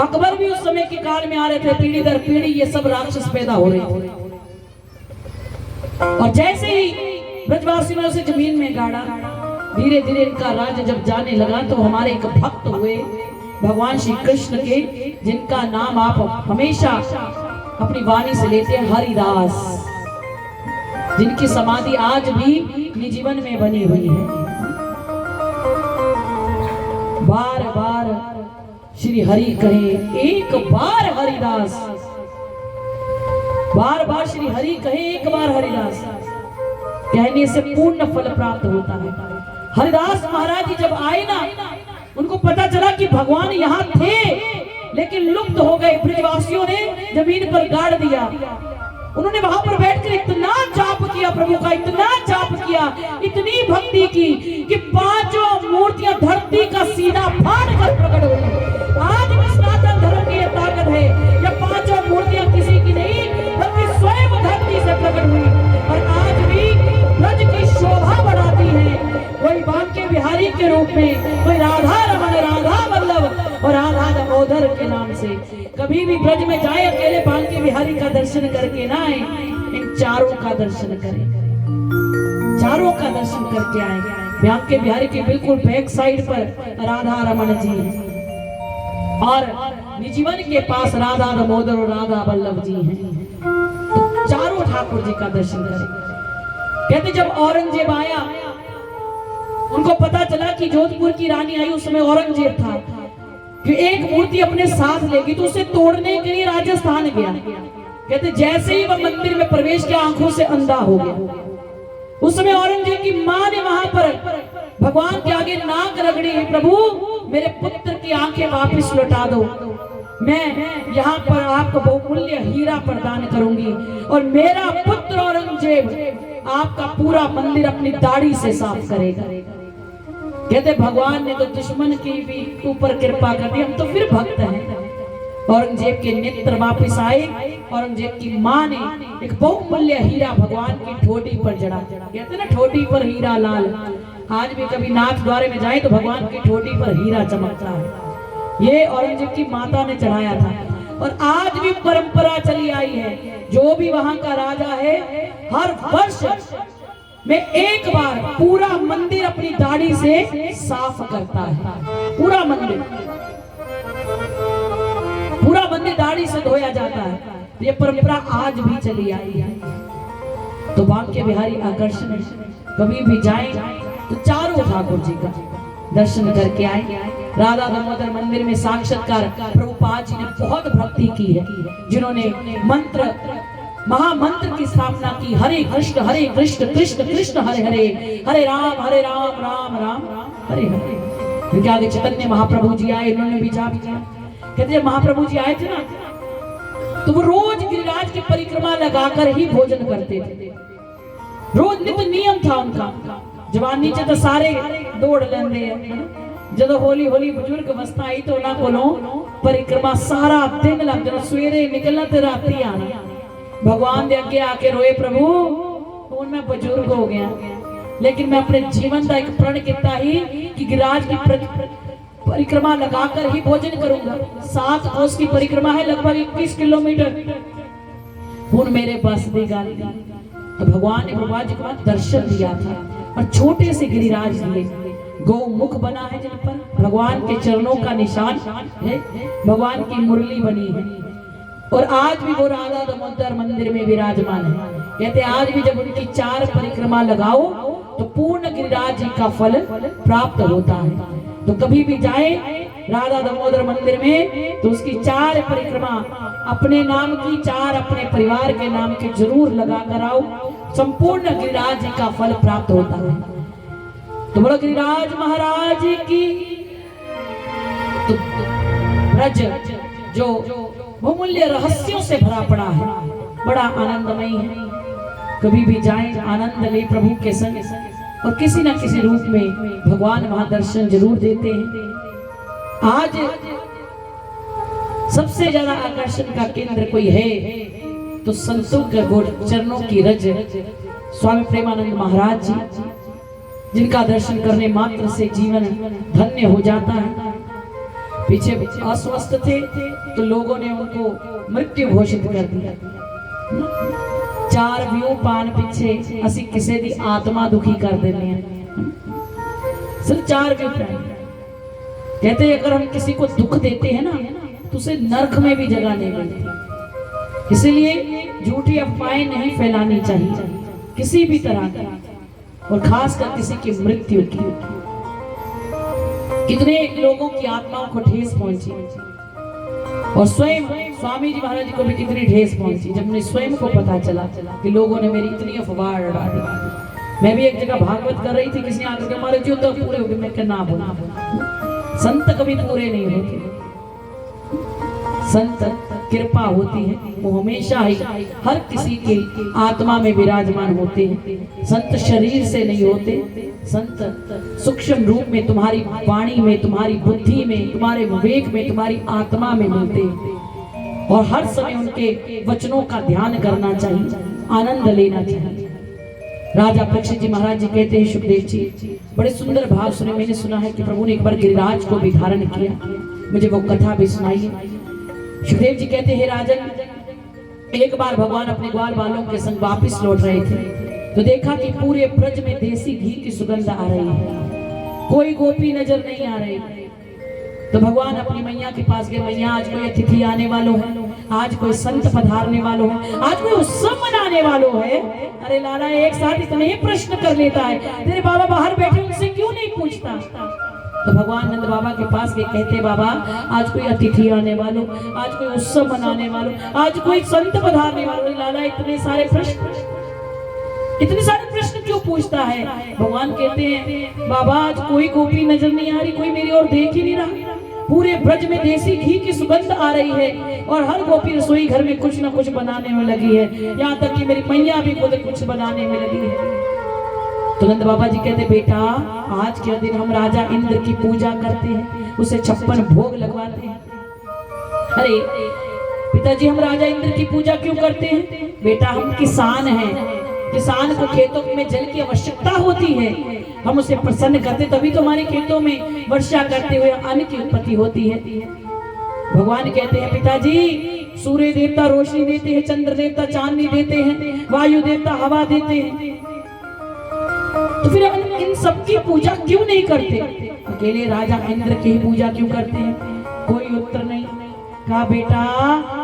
अकबर भी उस समय के काल में आ रहे थे, पीढ़ी दर पीढ़ी ये सब राक्षस पैदा हो रहे थे। और जैसे ही ब्रजवासियों ने उसे जमीन में गाड़ा, धीरे धीरे इनका राज्य जब जाने लगा, तो हमारे एक भक्त हुए भगवान श्री कृष्ण के, जिनका नाम आप हमेशा अपनी वाणी से लेते हैं, हरिदास, जिनकी समाधि आज भी निजीवन में बनी हुई है। बार बार श्री हरि कहे, एक बार हरिदास, बार बार श्री हरि कहे, एक बार हरिदास, कहने से पूर्ण फल प्राप्त होता है। हरिदास महाराज जी जब आए ना, उनको पता चला कि भगवान यहाँ थे लेकिन लुप्त हो गए, ब्रजवासियों ने जमीन पर गाड़ दिया। उन्होंने वहां पर बैठकर इतना जाप किया प्रभु का, इतना जाप किया, इतनी भक्ति की कि 5 मूर्तियां धरती का सीना फाड़ कर प्रकट हुई। आज भी सनातन धर्म की यह ताकत है, ये 5 मूर्तियां किसी की नहीं बल्कि स्वयं धरती से प्रकट हुई और आज भी ब्रज की शोभा बढ़ाती है। कोई बांके बिहारी के रूप में, कोई राधा रमन, राधा वल्लभ और राधा दामोदर के नाम से। कभी भी ब्रज में जाए, अकेले बांके बिहारी का दर्शन करके ना आए, इन चारों का दर्शन करें, चारों का दर्शन करके आए। बांके बिहारी के बिल्कुल बैक साइड पर राधा रमन जी हैं और निजीवन के पास राधा दामोदर और राधा वल्लभ जी हैं। तो चारों ठाकुर जी का दर्शन करें। कहते जब औरंगजेब आया, उनको पता चला कि जोधपुर की रानी आई, उस समय औरंगजेब था, कि एक मूर्ति अपने साथ लेगी, तो उसे तोड़ने के लिए राजस्थान गया। कहते जैसे ही वह मंदिर में प्रवेश किया, आंखों से अंधा हो गया। उस समय औरंगजेब की मां ने वहां पर भगवान के आगे नाक रगड़ी, प्रभु मेरे पुत्र की आंखें वापस लौटा दो, मैं यहाँ पर आपको बहुमूल्य हीरा प्रदान करूंगी और मेरा पुत्र औरंगजेब आपका पूरा मंदिर अपनी दाढ़ी से साफ करेगा। कहते भगवान ने तो दुश्मन की भी ऊपर कृपा कर दी, हम तो फिर भक्त हैं। औरंगजेब के नेत्र वापस आए, औरंगजेब की मां ने एक बहुमूल्य हीरा भगवान की ठोड़ी पर जड़ा। कहते ना ठोड़ी पर हीरा लाल, आज भी कभी नाथ द्वारे में जाए तो भगवान की ठोड़ी पर हीरा चमकता है। ये औरंगजेब की माता ने चढ़ाया था और आज भी परंपरा चली आई है। जो भी वहां का राजा है, हर वर्ष में एक बार पूरा मंदिर अपनी दाढ़ी से साफ करता है। पूरा मंदिर दाढ़ी से धोया जाता है। ये परंपरा आज भी चली आई है। तो बांके बिहारी आकर्षण है, कभी भी जाए तो चारों ठाकुर जी का दर्शन करके आए। राधा दामोदर मंदिर में साक्षात्कार प्रभुपाद जी ने बहुत भक्ति की है, जिन्होंने मंत्र महामंत्र की स्थापना की। हरे कृष्ण कृष्ण कृष्ण हरे हरे, हरे राम राम राम हरे हरे। क्या चैतन्य महाप्रभु जी आए, इन्होंने भी जाप किया। कहते जब महाप्रभु जी आए थे ना, तो वो रोज गिरिराज की परिक्रमा लगाकर ही भोजन करते थे। रोज नित्य नियम था उनका। जवानी च तो सारे दौड़ लेंदे हैं, जब होली होली बुजुर्ग अवस्था आई तो उन्होंने कोलों परिक्रमा सारा दिन लग जाना, सवेरे निकलना ते राती आना। भगवान दे अगे आके रोए, प्रभु हुण मैं बुजुर्ग हो गया, लेकिन मैं अपने जीवन का एक प्रण किया ही कि गिरिराज की परिक्रमा लगाकर ही भोजन करूंगा। 7 कोस की परिक्रमा है, लगभग 21 किलोमीटर। हुण मेरे बस दी गल नहीं। तो भगवान ने प्रभु जी को दर्शन दिया था और छोटे से गिरिराज दिए। गौमुख बना है जिन पर भगवान के चरणों का निशान है, भगवान की मुरली बनी है। और आज भी वो राधा दामोदर मंदिर में विराजमान है। कहते आज भी जब उनकी 4 परिक्रमा लगाओ तो पूर्ण गिरिराज जी का फल प्राप्त होता है। तो कभी भी जाए राधा दामोदर मंदिर में तो उसकी 4 परिक्रमा अपने नाम की, 4 अपने परिवार के नाम की जरूर लगा कर आओ। संपूर्ण गिरिराज जी का फल प्राप्त होता है। तो बोलो गिरिराज महाराज की। तो ब्रज जो बहुमूल्य रहस्यों से भरा पड़ा है, बड़ा आनंदमय है। कभी भी जाए आनंद ले प्रभु के संग, और किसी न किसी रूप में भगवान वहां दर्शन जरूर देते हैं। आज सबसे ज्यादा आकर्षण का केंद्र कोई है तो संतों के चरणों की रज स्वामी प्रेमानंद महाराज जी, जिनका दर्शन करने मात्र से जीवन धन्य हो जाता है। पीछे अस्वस्थ थे तो लोगों ने उनको मृत्यु घोषित कर दिया। 4 व्यू पान पीछे असी किसी दी आत्मा दुखी कर देने हैं। सिर्फ 4 व्यू पान। कहते अगर हम किसी को दुख देते हैं ना तो उसे नरक में भी जगह नहीं मिलती। इसलिए झूठी अफवाहें नहीं फैलानी चाहिए किसी भी तरह की, और खासकर किसी की मृत्यु की। कितने लोगों की आत्माओं को ठेस पहुंची, और स्वयं स्वामी जी महाराज जी को भी कितनी ठेस पहुंची जब उन्हें स्वयं को पता चला कि लोगों ने मेरी इतनी अफवाह उड़ा दी। मैं भी एक जगह भागवत कर रही थी, किसी ने आकर के महाराज जी तो पूरे हो गए। मैं क्या ना बोला, संत कभी पूरे नहीं होते। संत कृपा होती है, वो हमेशा ही हर किसी के आत्मा में विराजमान होते हैं। संत शरीर से नहीं होते, संत सूक्ष्म रूप में तुम्हारी वाणी में, तुम्हारी बुद्धि में, तुम्हारे विवेक में, तुम्हारी आत्मा में मिलते हैं। और हर समय उनके वचनों का ध्यान करना चाहिए, आनंद लेना चाहिए। राजा परीक्षित जी महाराज जी कहते हैं, सुखदेव जी बड़े सुंदर भाव सुने। मैंने सुना है कि प्रभु ने एक बार गिरिराज को भी धारण किया, मुझे वो कथा भी सुनाई है। सुखदेव जी कहते हैं, राजन एक बार भगवान अपने ग्वाल बालों के संग वापस लौट रहे थे तो देखा कि पूरे ब्रज में देसी घी की सुगंध आ रही है, कोई गोपी नजर नहीं आ रही। तो भगवान अपनी मैया के पास गए, मैया आज कोई अतिथि आने वालों है, आज कोई संत पधारने वालों है, आज कोई उत्सव मनाने वालों है। अरे लाला एक साथ इतने ही प्रश्न कर लेता है, तेरे बाबा बाहर बैठे उनसे क्यों नहीं पूछता। तो भगवान नंद बाबा के पास गए, कहते बाबा आज कोई अतिथि आने वालों, आज कोई उत्सव मनाने वालों, आज कोई संत पधारने वालों। लाला इतने सारे प्रश्न क्यों पूछता है। भगवान कहते हैं बाबा आज कोई गोपी नजर नहीं आ रही, कोई मेरी ओर देख ही नहीं रहा। पूरे ब्रज में देसी घी की सुगंध आ रही है और हर गोपी रसोई घर में कुछ न कुछ बनाने में लगी है, यहाँ तक कि मेरी मैया भी खुद कुछ बनाने में लगी है। तो नंद बाबा जी कहते बेटा आज के दिन हम राजा इंद्र की पूजा करते हैं, उसे 56 भोग लगवाते हैं। अरे पिताजी हम राजा इंद्र की पूजा क्यों करते हैं। बेटा हम किसान हैं, किसान को खेतों में जल की आवश्यकता होती है, हम उसे प्रसन्न करते तभी तो हमारे खेतों में वर्षा करते हुए अन्न की उत्पत्ति होती है। भगवान कहते हैं पिताजी सूर्य देवता रोशनी देते हैं, चंद्र देवता चांदनी देते हैं, वायु देवता हवा देते हैं, तो फिर हम इन सबकी पूजा क्यों नहीं करते? अकेले राजा इंद्र की ही पूजा क्यों करते हैं? कोई उत्तर नहीं। कहा बेटा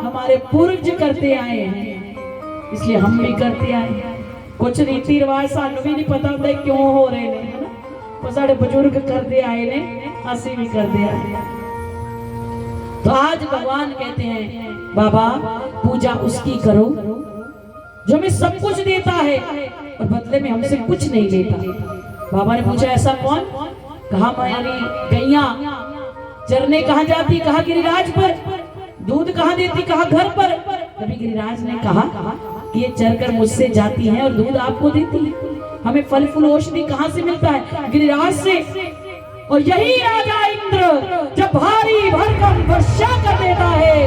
हमारे पूर्वज करते आए हैं इसलिए हम भी करते आए हैं। कुछ रीति रिवाज सानू भी नहीं पता होता क्यों हो रहे ने, है ना? पर साडे बुजुर्ग करते आए ने, ਅਸੀਂ भी करते आए। तो आज भगवान कहते हैं बाबा पूजा उसकी करो जो हमें सब कुछ देता है और बदले में हमसे कुछ नहीं लेता। बाबा ने पूछा ऐसा कौन? कहा हमारी गैया चरने कहाँ जाती? कहा गिरिराज पर। दूध कहाँ देती? कहा घर पर। तभी गिरिराज ने कहा कि ये चरकर मुझसे जाती हैं और दूध आपको देती है। हमें फल फूल औषधि कहाँ से मिलता है? गिरिराज से। और यही राजा इंद्र जब भारी भरकम वर्षा कर देता है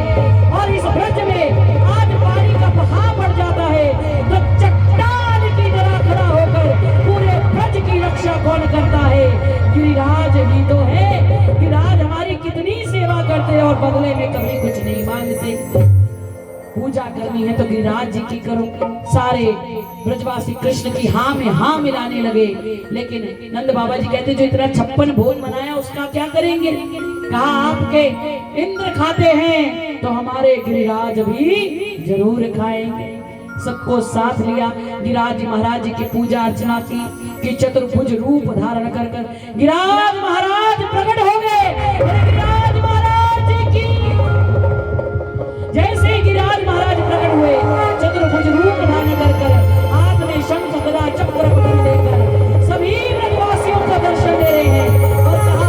और इस ब्रज में आज पानी का बहाव बढ़ जाता है तो चट्टान की तरह खड़ा होकर पूरे ब्रज की रक्षा कौन करता है? गिरिराज ही तो है। गिरिराज हमारी कितनी सेवा करते हैं और बदले में कभी कुछ नहीं मांगते। पूजा करनी है तो गिरिराज जी की करो। सारे ब्रजवासी कृष्ण की हाँ में हाँ मिलाने लगे। लेकिन नंद बाबा जी कहते जो इतना 56 भोज मनाया उसका क्या करेंगे? कहा आपके इंद्र खाते हैं तो हमारे गिरिराज भी जरूर खाएंगे। सबको साथ लिया। गिरिराज महाराज जी की पूजा अर्चना की कि चतुर्भुज रूप धारण कर गिरिराज महाराज प्रकट हो गए। गिरिराज महाराज की जैसे गिरिराज महाराज प्रकट हुए चतुर्भुज रूप धारण कर हाथ में शंख गदा चक्र पकड़ लेकर सभी ब्रजवासियों का दर्शन दे रहे हैं और कहा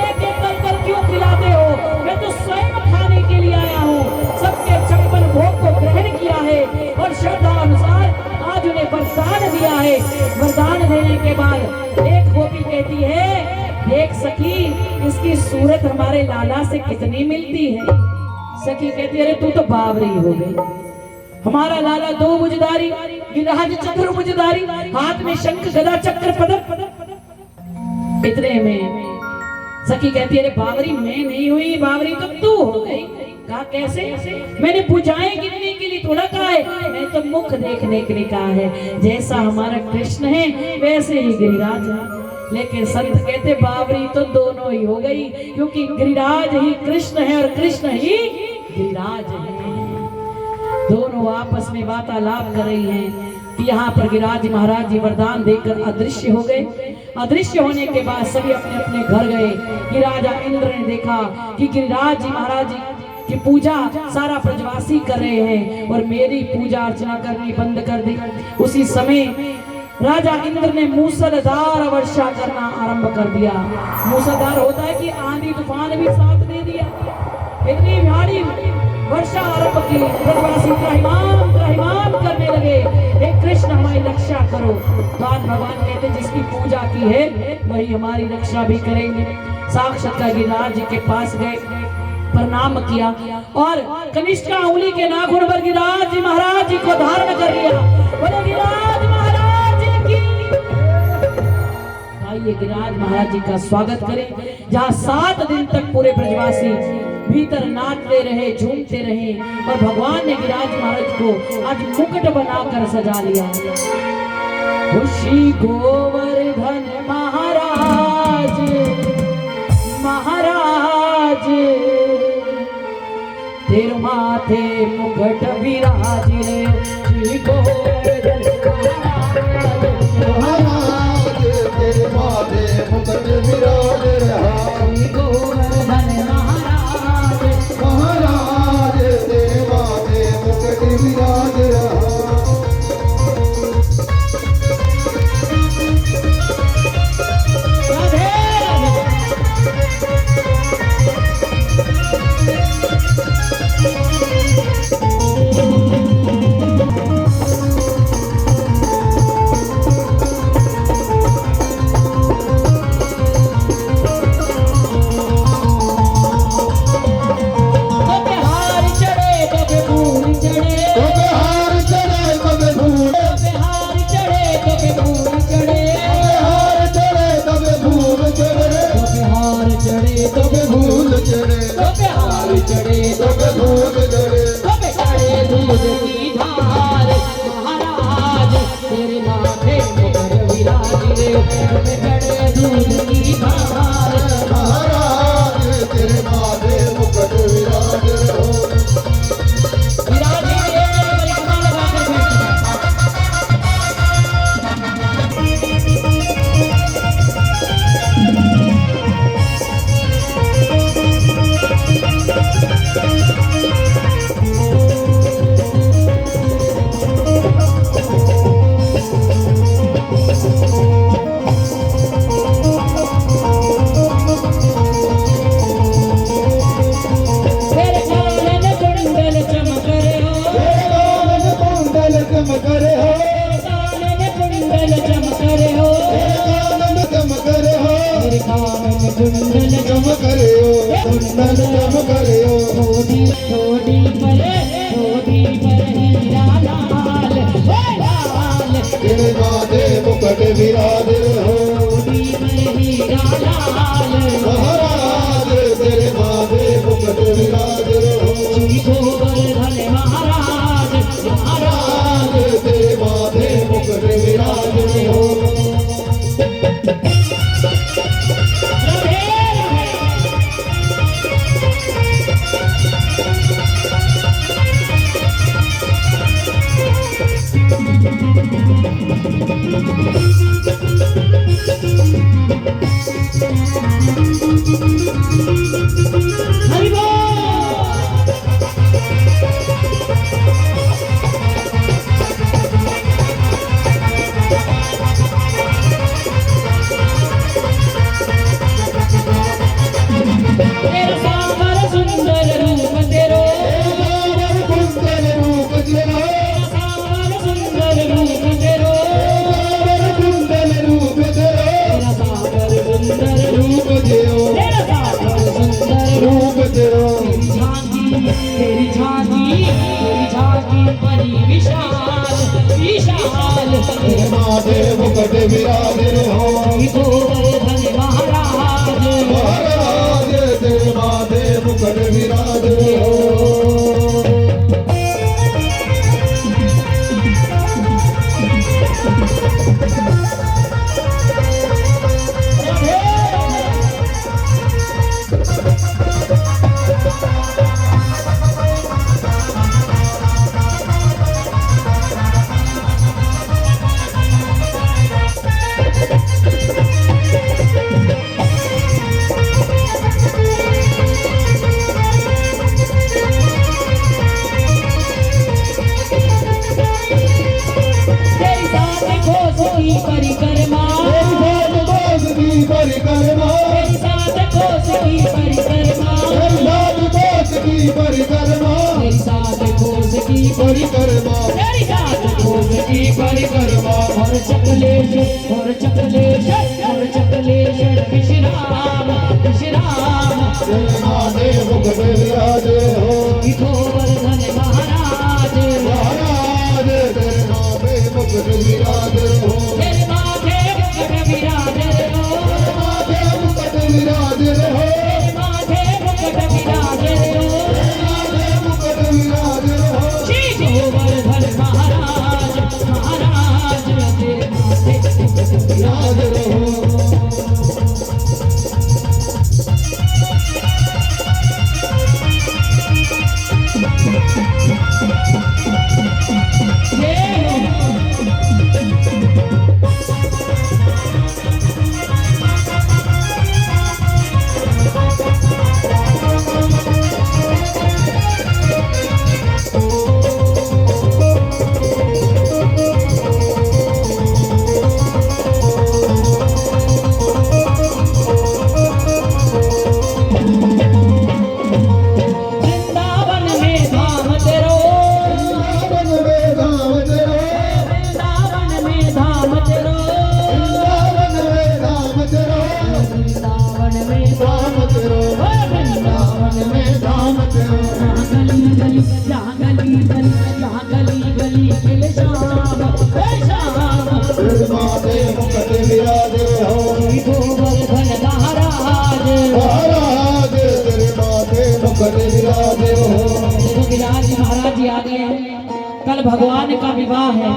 एक एक कर क्यों खिलाते हो? मैं तो स्वयं खाने के लिए आया हूँ। सबके 56 भोग को ग्रहण किया है और श्रद्धा अनुसार आज उन्हें वरदान दिया है। वरदान देने के बाद एक गोपी कहती है देख सखी इसकी सूरत हमारे लाला से कितनी मिलती है। सखी कहती अरे तू तो बावरी हो गई। हमारा लाला 2 भुजधारी गिरिराज चतुर्भुजधारी हाथ में शंख गदा चक्र पदक। इतने में सखी कहती अरे बावरी मैं नहीं हुई, बावरी तो तू हो गई। कहा कैसे? मैंने पूजाएं गिनने के लिए थोड़ा कहा है, मैं तो मुख देखने के लिए कहा है। जैसा हमारा कृष्ण है वैसे ही गिरिराज है। लेकिन संत कहते बावरी तो दोनों ही हो गई क्योंकि गिरिराज ही कृष्ण है और कृष्ण ही गिरिराज है। दोनों आपस में वार्तालाप कर रही हैं कि यहाँ पर गिरिराज महाराज जी वरदान देकर अदृश्य हो गए। अदृश्य होने के बाद सभी अपने अपने घर गए। गिरिराजा इंद्र ने देखा कि गिरिराज जी महाराज जी की पूजा सारा ब्रजवासी कर रहे हैं और मेरी पूजा अर्चना करनी बंद कर दी। उसी समय राजा इंद्र ने मूसलाधार वर्षा करना आरंभ कर दिया। मूसलाधार होता है कि आंधी तूफान भी साथ दे दिया। इतनी भारी वर्षा आरंभ की। ब्रजवासी त्राहिमाम करने लगे हे कृष्ण हमारी रक्षा करो। दान भगवान कहते जिसकी पूजा की है वही हमारी रक्षा भी करेंगे। साक्षात गिरिराज जी के पास गए, प्रणाम किया और कनिष्ठ का उंगली के नाखून पर गिरिराज जी महाराज जी को धारण कर लिया। बोले गिरिराज महाराज की। आइए गिरिराज महाराज जी का स्वागत करें जहाँ 7 दिन तक पूरे ब्रजवासी भीतर नाचते रहे, झूमते रहे और भगवान ने गिरिराज महाराज को आज मुकुट बनाकर सजा लिया। खुशी गोवर्धन महाराज महाराज तेरे माथे मुकुट विराज रे। श्री गोवर्धन महाराज तेरे माथे मुकुट विराज रहा। श्री गोवर्धन महाराज तेरे माथे मुकुट विराज रहा। महाराज तेरे माथे मुकुट विराज रे। सावन कुंडल चम करे कुंडल चम करे थोड़ी थोड़ी पर हीरा लाल लाल तेरे माथे मुकुट विराजे हो थोड़ी पर हीरा लाल महाराज तेरे माथे मुकुट विराजे हो श्री गोवर्धन महाराज महाराज तेरे माथे मुकुट विराजे हो हरि बोल। तेरा सावर सुंदर रूप तेरो कुंडल रूप तेरा सावर सुंदर रूप तेरो कुंडल रूप तेरा तेरा सावर सुंदर रूप देओ तेरा सावर सुंदर रूप तेरा तेरी झांकी बड़ी विशाल विशाल तेरे माथे मुकुट विराजे हो गोवर्धन महाराज महाराज तेरे माथे मुकुट विराजे हो तेरी साथ खोज की परिक्रमा दास की परिक्रमा तेरी साथ खोज की परिक्रमा दास की परिक्रमा तेरी साथ खोज की परिक्रमा तेरी साथ खोज की परिक्रमा और चकलेश विश्राम विश्राम तेरे माथे मुकुट विराजे हो गोवर्धन महाराज महाराज तेरे माथे मुकुट विराजे हो तेरे माथे मुकुट विराजे हो माथे मुकुट विराजे हो तेरे माथे मुकुट विराजे हो माथे मुकुट विराजे हो श्री गोवर्धन महाराज महाराज तेरे माथे मुकुट विराजे हो वृंदावन में धाम तेरो वृंदावन में धाम तेरो वृंदावन में धाम तेरो वृंदावन में धाम तेरो वृंदावन में धाम तेरो वृंदावन में धाम तेरो गली गली खिले श्याम हे श्याम तेरे माथे मुकुट विराजे हो गोवर्धन महाराज महाराज तेरे माथे मुकुट विराजे हो देखो गिरिराज महाराज जी आ गए हैं कल भगवान का विवाह है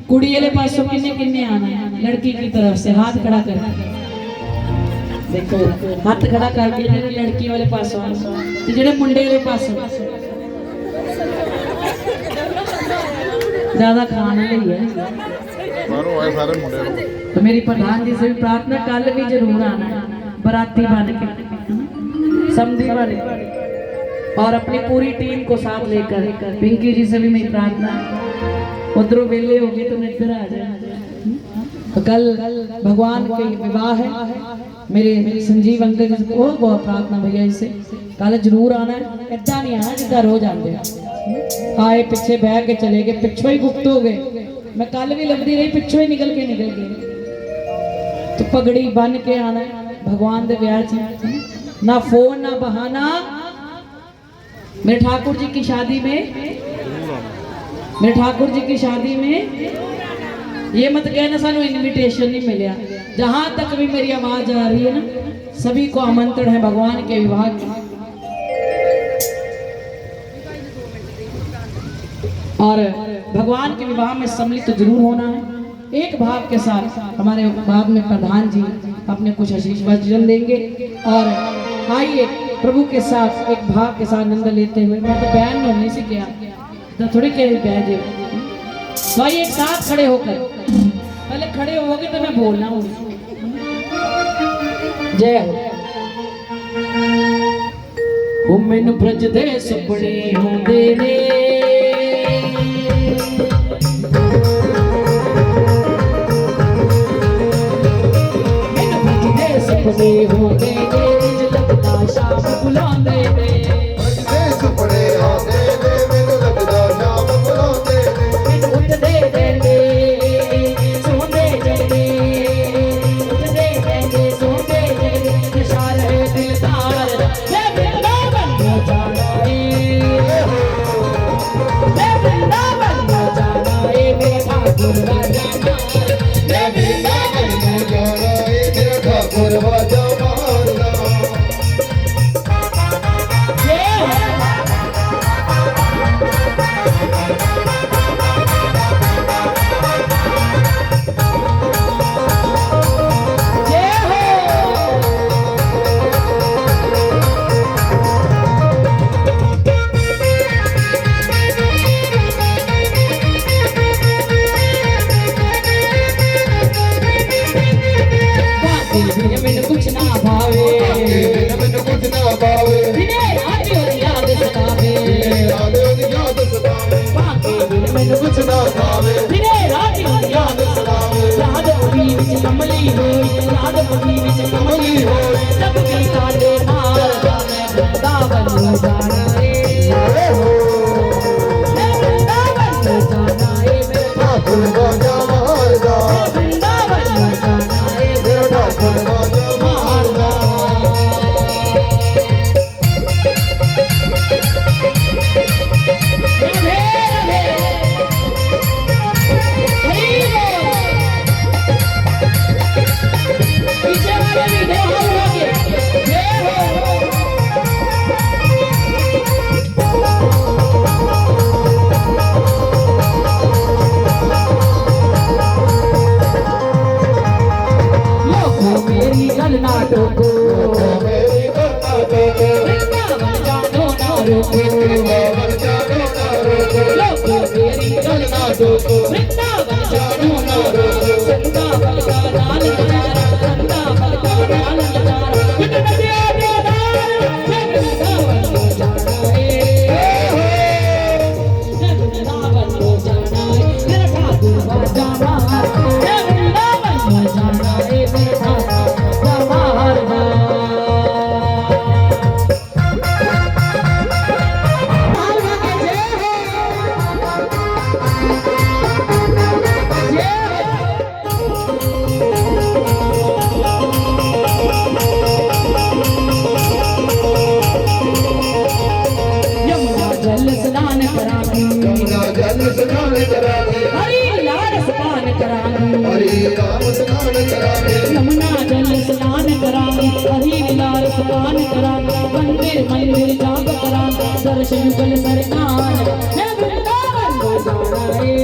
कुड़ी वाले पासों किन्ने किन्ने आना है लड़की की तरफ से हाथ खड़ा कर देखो हाथ खड़ा करके लड़की वाले पासों ते जेड़े मुंडे वाले पासों ज्यादा खाने ਲਈ है बाहरों आए सारे मुंडे तो मेरी प्रधान जी से भी प्रार्थना कल भी जरूर आना है बराती बन के समधी बन के और अपनी पूरी टीम को साथ लेकर पिंकी जी से भी मेरी प्रार्थना है उधरों वेले हो गए तो इधर आ जाए तो कल भगवान के विवाह है मेरे संजीव अंकल जी को बहुत प्रार्थना भैया इसे कल जरूर आना है ऐसा नहीं आना जिदा रोज आते आए पीछे बह के चले गए पिछों ही गुप्त हो गए मैं कल भी लगती रही पिछों ही निकल गए तो पगड़ी बन के आना भगवान दे ब्याह च, ना फोन ना बहाना। मेरे ठाकुर जी की शादी में, मेरे ठाकुर जी की शादी में ये मत कहना सानू इनविटेशन नहीं मिला। जहां तक भी मेरी आवाज आ रही है ना, सभी को आमंत्रण है भगवान के विवाह के। और भगवान के विवाह में सम्मिलित तो जरूर होना है। एक भाव के साथ हमारे बाद में प्रधान जी अपने कुछ आशीष वचन देंगे। और आइए प्रभु के साथ एक भाव के साथ आनंद लेते हुए, मैं तो बयान में नहीं से किया तो थोड़ी कह बैठे। तो आइए एक साथ खड़े होकर, पहले खड़े होगे तो मैं बोलना हूँ। जय हो मैनू ब्रज दे सुपने होंदे ने, सुपने होंदे ने, लगदा शाम बुलांदे ने। सुपने आंदे ने, मैनू लगदा शाम बुलांदे ने। मैनू उठदे देंदे सोंदे जगदे, उठदे देंदे सोंदे जगदे, नशा रहे दिलदार मैं वृंदावन में जाना है, मैं वृंदावन में जाना है, मेरे ठाकुर का जाना है, मैं वृंदावन में जाना है, तेरा ठाकुर वाजा मारदा। मैनू कुछ ना भावे, मैनू कुछ ना पावे, दिने रात ओदी याद सतावे, याद ओदी याद सतावे। भागे बिन मैनू कुछ कुछ ना पावे, दिने रात ओदी याद सतावे, याद अभी विच कमली होई, याद अभी विच कमली होई, जब भी कांडे मारदा मैं वृंदावन में जाना रे, मैं वृंदावन में जाना है, मेरे ठाकुर वाजा मारदा। मैं वृंदावन में जाना है, तेरा ठाकुर वाजा मारदा। पीछे वाले भी दे हाथ उठा के, जय हो। लोगों मेरी गल ना टोको, मेरी करता देखे, वृंदावन जानो ना रोको, बाबा जानो ना रोको। लोगों मेरी गल ना टोको, वृंदावन जानो ना रोको, वृंदावन का लाल नजारा, वृंदावन का लाल नजारा, बिन नदिया देदार, मैं वृंदावन को जाना है, मैं वृंदावन को जाना है, मेरा ठाकुर वाजा मार, मैं वृंदावन को जाना है, मेरा ठाकुर वाजा मारदा। यमुना जल स्नान करांगी, यमुना जल स्नान करावे, हरि लाल स्नान करांगी, हरि राम स्नान करावे। यमुना जल स्नान करांगी, हरि लाल स्नान करांगी, मंदिर मंदिर जाप करांगी, दर्शन युगल सरकार, मैं वृंदावन को जाना है,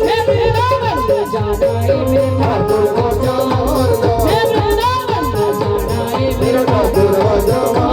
मैं वृंदावन को जाना है, मेरे ठाकुर को जाना, मैं वृंदावन को जाना है, मेरे ठाकुर को जाना।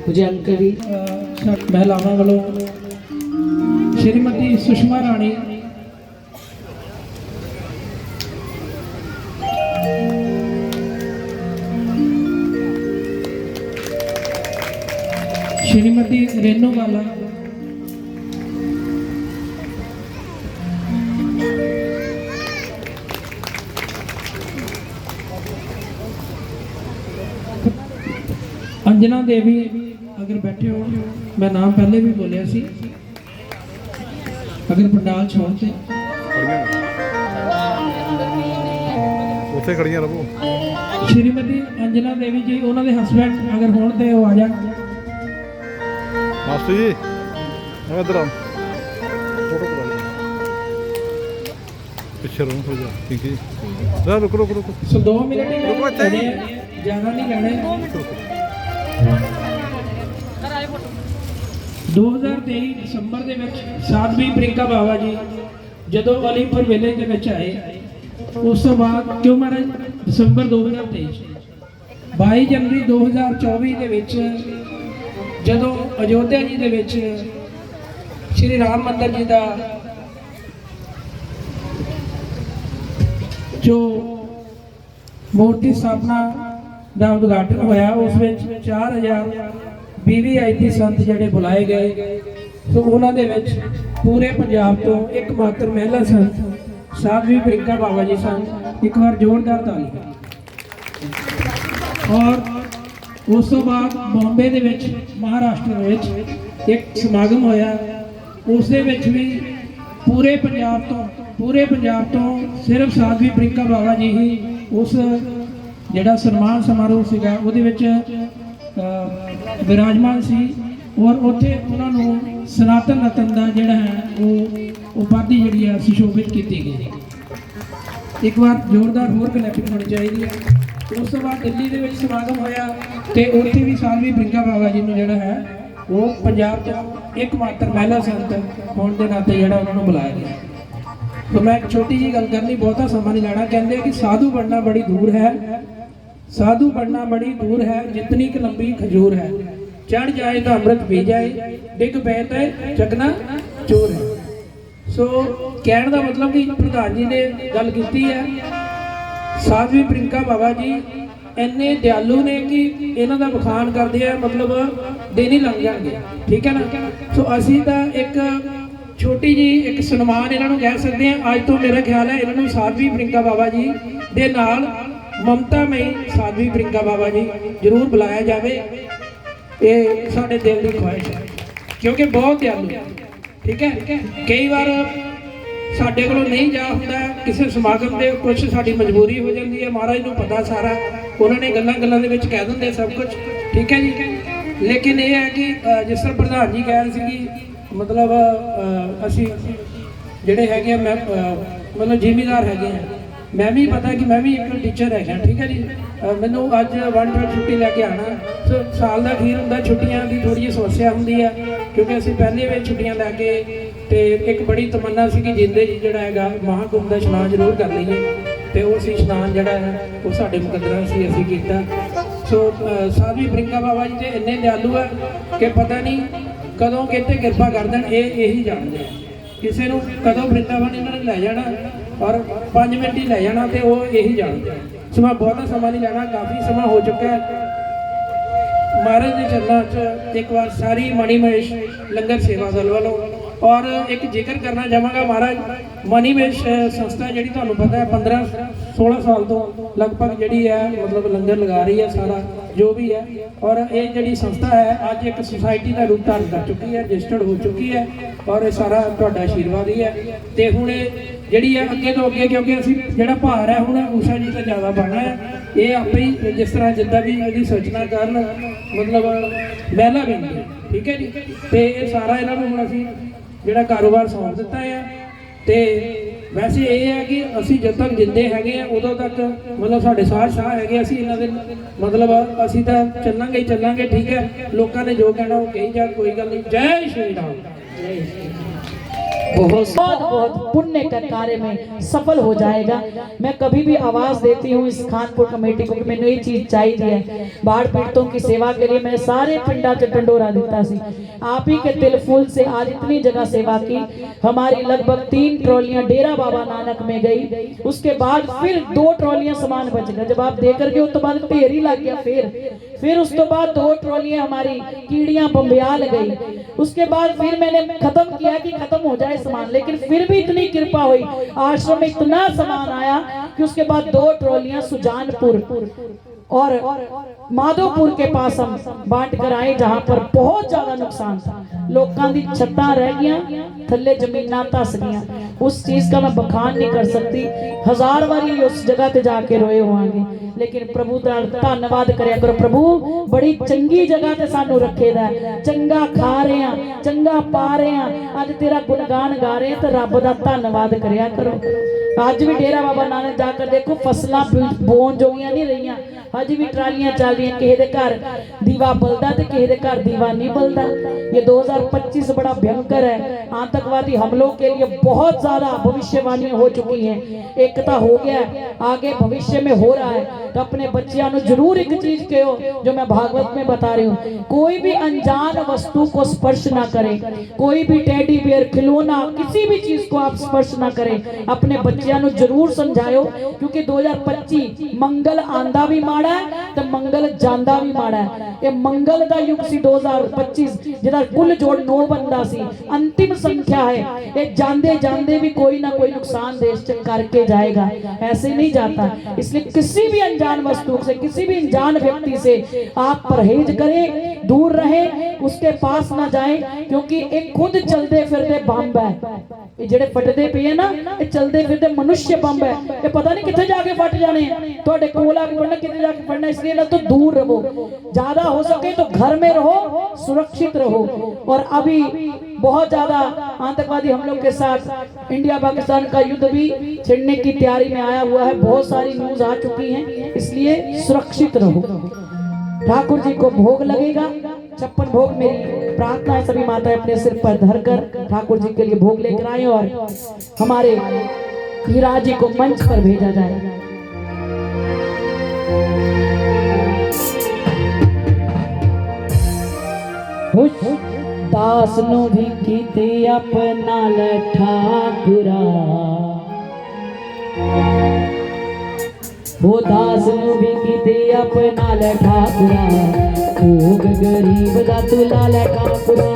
मुझे अंकल जी महिलावां वालों श्रीमती सुषमा राणी श्रीमती रेनू वाला अंजना देवी अगर बैठे हो मैं नाम पहले भी बोलिया सी अगर पंडाल छोड़ते ਉੱਥੇ ਖੜੀਆਂ ਰਹੋ श्रीमती अंजना देवी जी उन्होंने हस्बैंड अगर होने तो वो आ जाए ਮਾਸਟਰ ਜੀ ਆ ਇਧਰ ਆ ਫੋਟੋ ਕਰਾ ਲਓ ਪਿੱਛੇ ਰਹੋ ਹੋ ਜਾ ਠੀਕ ਹੈ ਰਾ ਰੁਕ ਰੁਕ ਰੁਕ सो 2 मिनट ही रुको इत्थे। लेने हैं, ज़्यादा नहीं लेने 2023 ਦਸੰਬਰ ਦੇ ਵਿੱਚ ਸਾਧਵੀ ਪ੍ਰਿੰਕਾ ਬਾਵਾ ਜੀ ਜਦੋਂ ਅਲੀਪੁਰ ਵਿਲੇਜ ਦੇ ਵਿੱਚ ਆਏ ਉਸ ਤੋਂ ਬਾਅਦ ਕਿਉਂ ਮਹਾਰਾਜ ਦਸੰਬਰ 2023 22 ਜਨਵਰੀ 2024 ਦੇ ਵਿੱਚ ਜਦੋਂ ਅਯੋਧਿਆ ਜੀ ਦੇ ਵਿੱਚ ਸ਼੍ਰੀ ਰਾਮ ਮੰਦਰ ਜੀ ਦਾ ਜੋ ਮੂਰਤੀ ਸਥਾਪਨਾ ਦਾ ਉਦਘਾਟਨ ਹੋਇਆ ਉਸ ਵਿੱਚ 4000 VVIP ਸੰਤ ਜਿਹੜੇ ਬੁਲਾਏ ਗਏ ਸੋ ਉਹਨਾਂ ਦੇ ਵਿੱਚ ਪੂਰੇ ਪੰਜਾਬ ਤੋਂ ਇੱਕਮਾਤਰ ਮਹਿਲਾ ਸੰਤ ਸਾਧਵੀ ਪ੍ਰਿੰਕਾ ਬਾਵਾ ਜੀ ਸਨ। ਇੱਕ ਵਾਰ ਜ਼ੋਰਦਾਰ ਤਾਲੀ। ਔਰ ਉਸ ਤੋਂ ਬਾਅਦ ਬੰਬੇ ਦੇ ਵਿੱਚ ਮਹਾਰਾਸ਼ਟਰ ਵਿੱਚ ਇੱਕ ਸਮਾਗਮ ਹੋਇਆ ਉਸ ਦੇ ਵਿੱਚ ਵੀ ਪੂਰੇ ਪੰਜਾਬ ਤੋਂ ਸਿਰਫ ਸਾਧਵੀ ਪ੍ਰਿੰਕਾ ਬਾਵਾ ਜੀ ਹੀ ਉਸ ਜਿਹੜਾ ਸਨਮਾਨ ਸਮਾਰੋਹ ਸੀਗਾ ਉਹਦੇ ਵਿੱਚ ਵਿਰਾਜਮਾਨ ਸੀ ਔਰ ਉੱਥੇ ਉਹਨਾਂ ਨੂੰ ਸਨਾਤਨ ਰਤਨ ਦਾ ਜਿਹੜਾ ਹੈ ਉਹ ਉਪਾਧੀ ਜਿਹੜੀ ਹੈ ਸੁਸ਼ੋਭਿਤ ਕੀਤੀ ਗਈ। ਇੱਕ ਵਾਰ ਜ਼ੋਰਦਾਰ ਹੋਰ ਕਲੈਪਿੰਗ ਹੋਣੀ ਚਾਹੀਦੀ ਹੈ। ਉਸ ਤੋਂ ਬਾਅਦ ਦਿੱਲੀ ਦੇ ਵਿੱਚ ਸਮਾਗਮ ਹੋਇਆ ਤੇ ਉੱਥੇ ਵੀ ਸਾਧਵੀ ਪ੍ਰਿੰਕਾ ਬਾਵਾ ਜੀ ਨੂੰ ਜਿਹੜਾ ਹੈ ਉਹ ਪੰਜਾਬ ਤੋਂ ਇੱਕਮਾਤਰ ਮਹਿਲਾ ਸੰਤ ਹੋਣ ਦੇ ਨਾਤੇ ਜਿਹੜਾ ਉਹਨਾਂ ਨੂੰ ਬੁਲਾਇਆ ਗਿਆ। तो मैं एक छोटी जी गल करनी बहुता समा नहीं लेना। कहते हैं कि साधु बनना बड़ी दूर है, साधु बनना बड़ी दूर है, जितनी कि लंबी खजूर है, चढ़ जाए तो अमृत पी जाए, डिग पे तो चकना चोर है। सो कहने का मतलब कि प्रधान जी ने गल की है साधवी प्रिंका बाबा जी इन्ने दयालु ने कि इन्हों का बखान करते हैं मतलब दिन ही लंघ जाएंगे। ठीक है ना। सो असी तो एक छोटी जी एक सन्मान इन्हों कह सकते हैं। अज तो मेरा ख्याल है इन्हों साधवी प्रिंका बाबा जी दे नाल ममता मई साधवी प्रिंका बाबा जी जरूर बुलाया जाए। ये साडे दिल की ख्वाहिश है क्योंकि बहुत दयालु। ठीक है। कई बार साडे कोलों नहीं जा होंदा किसी समागम दे कुछ साडी मजबूरी हो जाती है। महाराज नूं पता सारा उन्होंने गल्लां गल्लां दे विच कह दिंदे सब कुछ। ठीक है जी। लेकिन ये है कि जिस तरह प्रधान जी कह रहे सी मतलब असी ਜਿਹੜੇ ਹੈਗੇ ਆ मैं मतलब ਜ਼ਿਮੀਦਾਰ ਹੈਗੇ ਆ। मैं भी पता कि मैं भी एक टीचर है। ठीक है जी। मैनू अज 1 छुट्टी लैके आना। सो साल का अखीर होंगे छुट्टियां की थोड़ी जी समस्या होंगी है क्योंकि असी पहले भी छुट्टियां लैके तो एक बड़ी तमन्ना सी कि जिंदे जी जोड़ा है महाकुंभ का इशनान जरूर कर लीए तो उस इशनान जोड़ा है वो साढ़े मुकद्दर से असी किया। सो साधवी प्रिंका बाबा जी तो इन्ने दयालु है कि पता नहीं कदों कितने कृपा कर दें यही जानते हैं। किसी को कदों वृंदावन इन्होंने लै जाना और 5 मिनट ही लै जाना तो वो यही जानते हैं। सो मैं बहुत समा नहीं लेना, काफ़ी समा हो चुका है। महाराज के चरणों च एक बार सारी मणि महेश लंगर सेवा दल वालों और एक जिक्र करना चाहांगा। महाराज मणि महेश संस्था जी तुहानूं पता है 15-16 साल तो लगभग जी है मतलब लंगर लगा रही है सारा जो भी है। और ये जी संस्था है अज एक सोसाइटी का रूप धारण कर चुकी है, रजिस्टर्ड हो चुकी है और ये सारा तुहाडा आशीर्वाद ही है। तो हुण जी है अगे तो अगे क्योंकि असी जो भार है हूँ उषा जी तो ज़्यादा बनना है। ये आप ही जिस तरह जिदा भी यदि सोचना कारण मतलब महिला भी है। ठीक है जी। तो ये सारा इन्होंने हूँ असी जो कारोबार सौंप दिता है। तो वैसे ये है कि असी जब तक जिंदे है उदों तक मतलब साढ़े साह शाह है असी इन्हों के मतलब असी तो चलांगे ही चलांगे। ठीक है। लोगों ने जो कहना वो कही जा कोई गल नहीं। जय श्री राम। बहुत बहुत पुण्य का कार्य में सफल हो जाएगा। मैं कभी भी आवाज देती हूँ इस खानपुर कमेटी को कि मैंने ये चीज चाहिए है, बाढ़ पीड़ितों की सेवा के लिए मैं सारे पिंडा च डंडोरा देता सी, आप ही के तिल फूल से आज इतनी जगह सेवा की। हमारी लगभग 3 ट्रॉलियां डेरा बाबा नानक में गई, उसके बाद फिर 2 ट्रॉलियां सामान बच गया। जब आप देकर गए उस तो बाद ढेर ही लग गया, फिर उस तो बाद 2 ट्रॉलियां हमारी कीड़ियां बम्बियाल गई। उसके बाद फिर मैंने खत्म किया कि खत्म हो जाए सामान, लेकिन फिर भी इतनी कृपा हुई, आश्रम में इतना सामान आया कि उसके बाद 2 ट्रॉलियां सुजानपुर और माधोपुर के पास हम बांट कर आए, जहां पर बहुत ज्यादा नुकसान था। लोगों की छत्तां रह गया, थल्ले जमीनां धस गईं। उस चीज का मैं बखान नहीं कर सकती, 1000 बारी उस जगह ते जाके रोए होंगे, लेकिन प्रभु का धन्यवाद करया करो। प्रभु बड़ी चंगी जगह ते सानू रखेदा, चंगा खा रहे हैं, चंगा पा रहे हैं, अज तेरा गुणगान गा रहे हैं, तो रब का धन्यवाद करया करो। अज भी डेरा बाबा नानक जाकर देखो, फसलां बोन जोगियां नहीं रही, अज भी ट्रालियां चल रही, किसी के घर दीवा बलदा तो किसी के घर दीवा नहीं बलदा। ये 2025 बड़ा भयंकर है, आतंकवादी हमलों के लिए बहुत ज्यादा भविष्यवाणियां हो चुकी हैं। एक तो हो गया, आगे भविष्य में हो रहा है, तो अपने बच्चियों को जरूर एक चीज कहो जो मैं भागवत में बता रही हूँ, कोई भी अनजान वस्तु को स्पर्श ना करें, कोई भी टेडी बियर खिलौना किसी भी चीज को आप स्पर्श ना करें। अपने बच्चियों को जरूर समझाओ, क्योंकि 2025 मंगल आंदा भी माड़ा है तो मंगल जांदा भी माड़ा है। ये मंगल का युग सी 2025, जिहदा कुल जोड़ 9 बनदा सी, अंतिम संख्या है। ये जांदे जांदे भी कोई ना कोई नुकसान देश च करके जाएगा, ऐसे नहीं जाता। इसलिए किसी भी अनजान वस्तु से, किसी भी अनजान व्यक्ति से आप परहेज करें, दूर रहें, उसके पास ना जाएं, क्योंकि एक खुद चलते फिरते बंब है। ये जेडे फटते पे है ना, ये चलते फिरते मनुष्य बंब है, ये पता नहीं कितने जाके फट जाने हैं, थोड़े कोल आके फटना, कितने जाके फटना। इसलिए ना तो दूर रहो, ज्यादा हो सके तो घर में रहो, सुरक्षित रहो। और अभी बहुत ज्यादा आतंकवादी हम लोग के साथ इंडिया पाकिस्तान का युद्ध भी छिड़ने की तैयारी में आया हुआ है, बहुत सारी न्यूज आ चुकी हैं, इसलिए सुरक्षित रहो। ठाकुर जी को भोग लगेगा, 56 भोग। मेरी प्रार्थना है सभी माताएं अपने सिर पर धरकर ठाकुर जी के लिए भोग लेकर आए और हमारे हीरा जी को मंच पर भेजा जाए। दास नु भी कीते अपना ठाकुरा, वो दास नु भी कीते अपना ठाकुरा, भोग गरीब दा तू लाल ठाकुरा।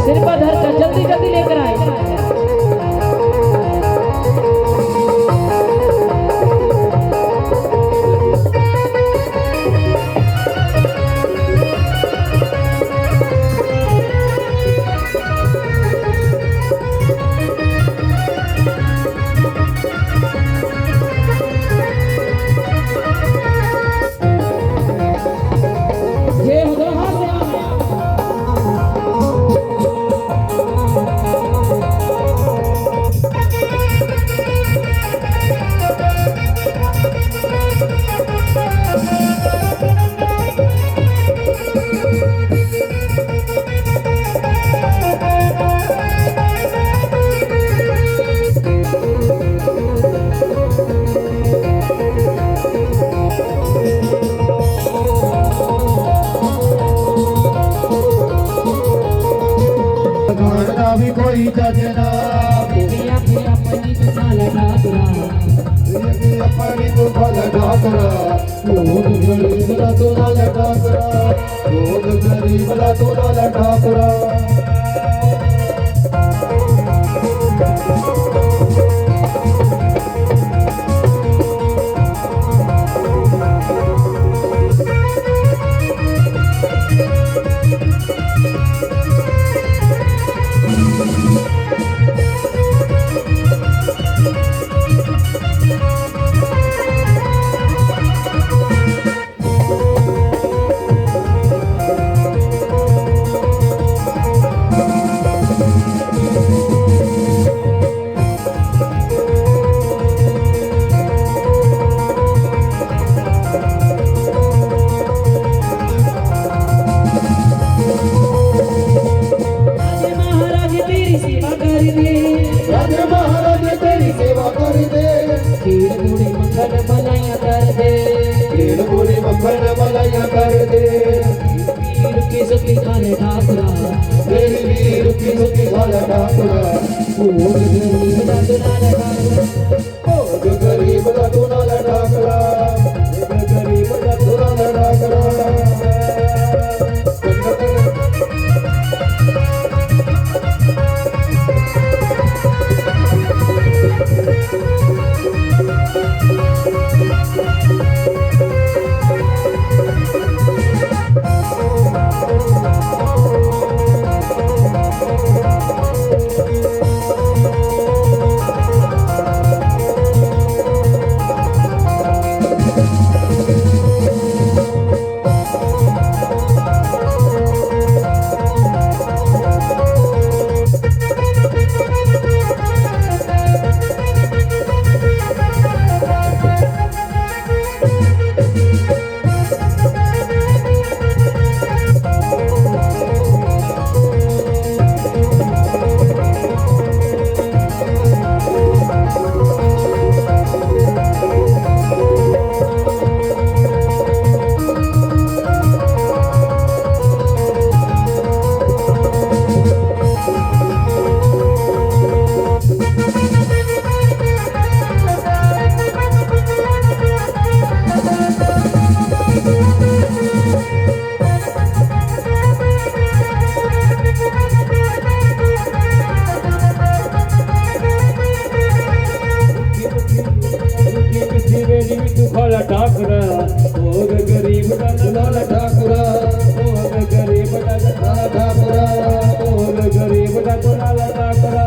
सिर पर धर कर जल्दी जल्दी लेकर आए। कोई सजना अपनी दुखल ठाकुरा, भोग गरीब दा तू लाल ठाकुरा, भोग गरीब दा तू लाल ठाकुरा। मक्खन मलाइयां कर दे, खीर पूरी मक्खन मलाइयां कर दे, रुकी सुखी खाले ठाकुरा, मेरी भी रुकी रुकी खाला ठाकुरा, भोग गरीब दा दुलारा ठाकुरा, भोग गरीब दा दुलारा ठाकुरा, भोग गरीब दा दुलारा ठाकुरा। ठाकुरा भोग गरीब दा दुलारा ठाकुरा भोग गरीब दा दुलारा ठाकुरा भोग गरीब दा दुलारा ठाकुरा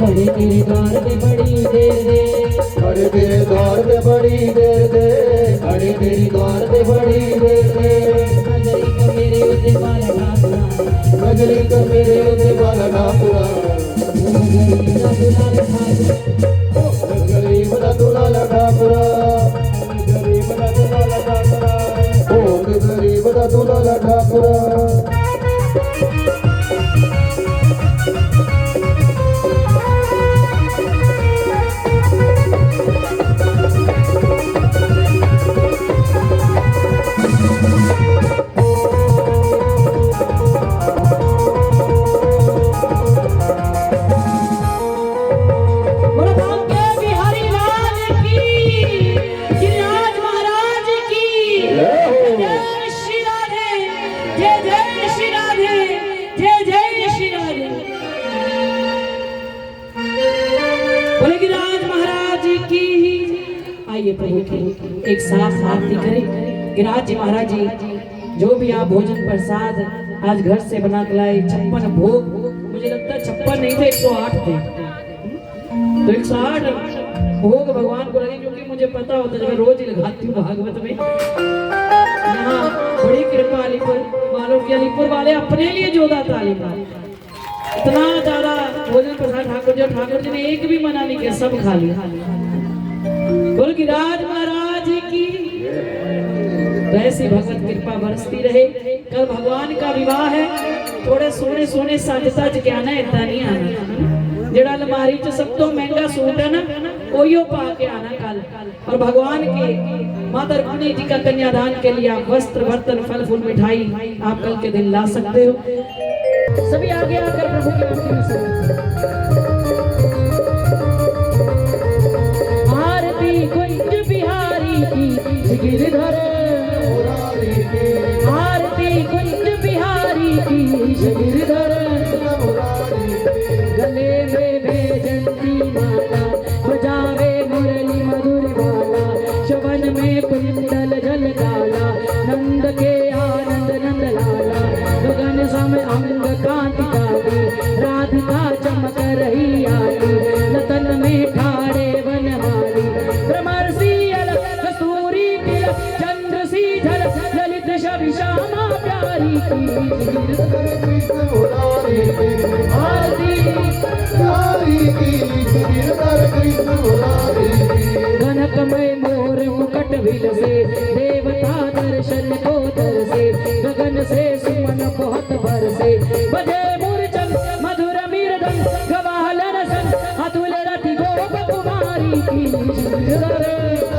खड़े तेरे द्वार पे बड़ी देर दे, खड़े तेरे द्वार पे बड़ी देर दे, खड़े तेरे द्वार पे बड़ी देर दे, नजरी को मेरे उत्ते वाला ठाकुरा, नजरी को मेरे उत्ते वाला ठाकुरा, गरीब दा दुलारा ठाकुरा, गरीब दा दुलारा ठाकुरा, भोग गरीब दा दुलारा ठाकुरा। एक साथ आरती करें। गिरिराज जी महाराज जी जो भी आप भोजन प्रसाद आज घर से बना के लाए 56 भोग, मुझे लगता है 56 नहीं थे 108 थे, तो 108 भोग भगवान को लगे, क्योंकि मुझे पता होता है मैं रोज ही लगाती हूँ भागवत में। यहाँ बड़ी कृपा अलीपुर वालों की, अलीपुर वाले अपने लिए जोधा ताली मार, इतना ज्यादा भोजन प्रसाद ठाकुर जी ने एक भी मना नहीं किया, सब खा लिया। बोल गिरिराज महाराज की तो ऐसी भगवत कृपा बरसती रहे। कल भगवान का विवाह है, थोड़े सोने सोने सज सज के आना, इतना नहीं आना। जेड़ा अलमारी च सब तो महंगा सूट है ना, ओयो पा के आना कल। और भगवान के माता रुक्मिणी जी का कन्यादान के लिए आप वस्त्र बर्तन फल फूल मिठाई आप कल के दिन ला सकते हो। सभी आगे आकर प्रभु की भक्ति में आरती कुंज बिहारी की गिरधर, आरती कुंज बिहारी की गिरधर, गले में भेजंती माला, बजावे मुरली मधुर बाला, शवन में कुंडल जल डाला, नंद के आनंद नंद लाला, गगन सम अंग कांति काली, राधिका चमक रही आली, लतन में ठाड़े वनमाली, भ्रमर सी अलग कस्तूरी तिलक, चंद्र सी झलक, ललित छवि श्यामा प्यारी की, कृष्ण मुरारी की आरती प्यारी की, गिरधर कृष्ण मुरारी की। कनकमय मोर मुकुट विलसे, देवता दर्शन को तरसे, गगन से सुमन बहुत बरसे, बजे मूर्छन मधुर मीरधन, गवाह रसन अतुल रति गोप कुमारी की,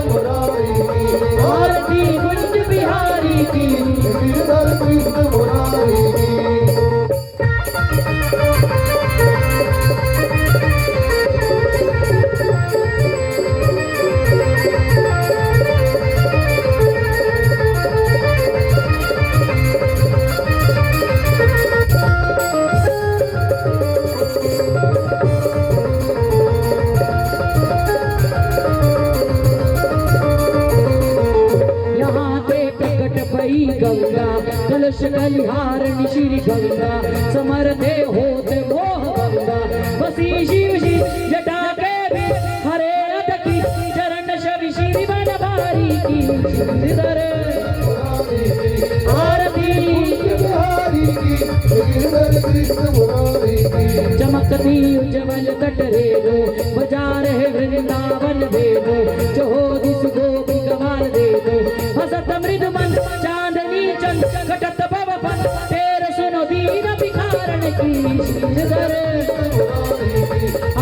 मुरारी की आरती कुंज बिहारी की। गिरधर कृष्ण मुरारी की। यहाँ ते प्रकट भई गंगा, कलश कलिहार श्री गंगा, समर्थे होते मोह गंगा, बसी शिव जी जटा के बीच, हरे रथ की चरण छवि श्री बनवारी की, श्रीधर आरती बिहारी की गिरधर कृष्ण मुरारी की। चमकती उज्जवल तट रेणु, बजा रहे वृंदावन वेणु, जो दिस गोपी गवाल देनु, हसत मृद मन चांदनी चंद, घटत भव फन तेर सुनो दीन भिखारण की, श्रीधर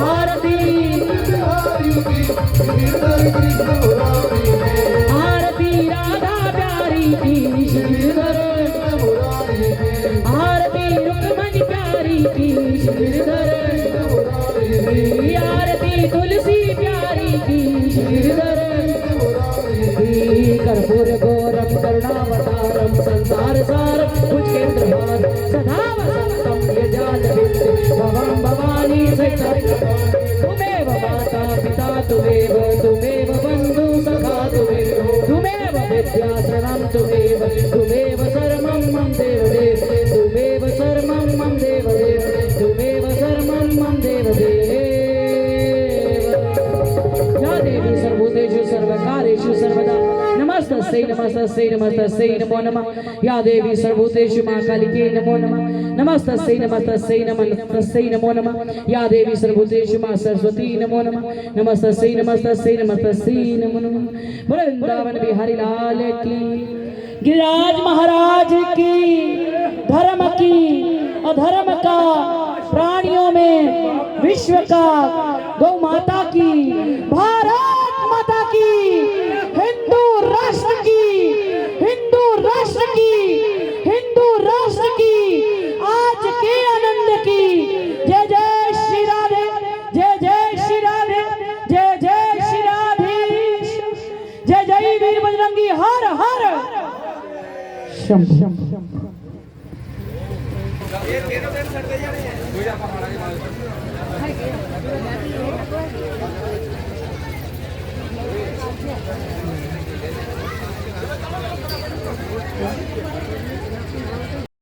आरती बिहारी की गिरधर कृष्ण मुरारी की। आरती राधा प्यारी की, श्रीधर मुरारी की आरती रुक्मणी प्यारी की, श्रीधर आरती तुलसी प्यारी की, श्रीधर कर्पूर गौरम करुणावतारम, संसार सारम भुजगेंद्रहार, सदा वसंतम यजालविंद, भवं भवानी सहितं, तुमेव माता पिता तुमेव, तुमेव बंधु सखा तुमेव, तुमेव विद्या शरणं तुमेव, तुमेव सर्वं मम देवदेव, तुमेव सर्वं मम देवदेव, तुमेव सर्वं मम देवदेव। या देवी सर्वभूतेषु सर्वकार्येषु सर्वदा नमस्तस्यै नमस्तस्यै नमस्तस्यै नमो नमः। या देवी सर्वभूतेषु महाकालिके नमो नमः। नमस्तस्यै नमस्तस्यै नमस्तस्यै नमो नमः। या देवी सर्वभूतेषु मां सरस्वती नमो नमः। नमस्तस्यै नमस्तस्यै नमस्तस्यै नमो नमः। बोलो वृंदावन बिहारी लाल की, गिरिराज महाराज की, धर्म की अधर्म का, प्राणियों में विश्व का, गौ माता की, भारत माता की, हिंदू राष्ट्र की, हिंदू राष्ट्र की, हिंदू राष्ट्र की, आज के आनंद की। जय जय श्री राधे, जय जय श्री राधे, जय जय श्री राधे, जय जय वीर बजरंगी, हर हर शंभु। Thank you.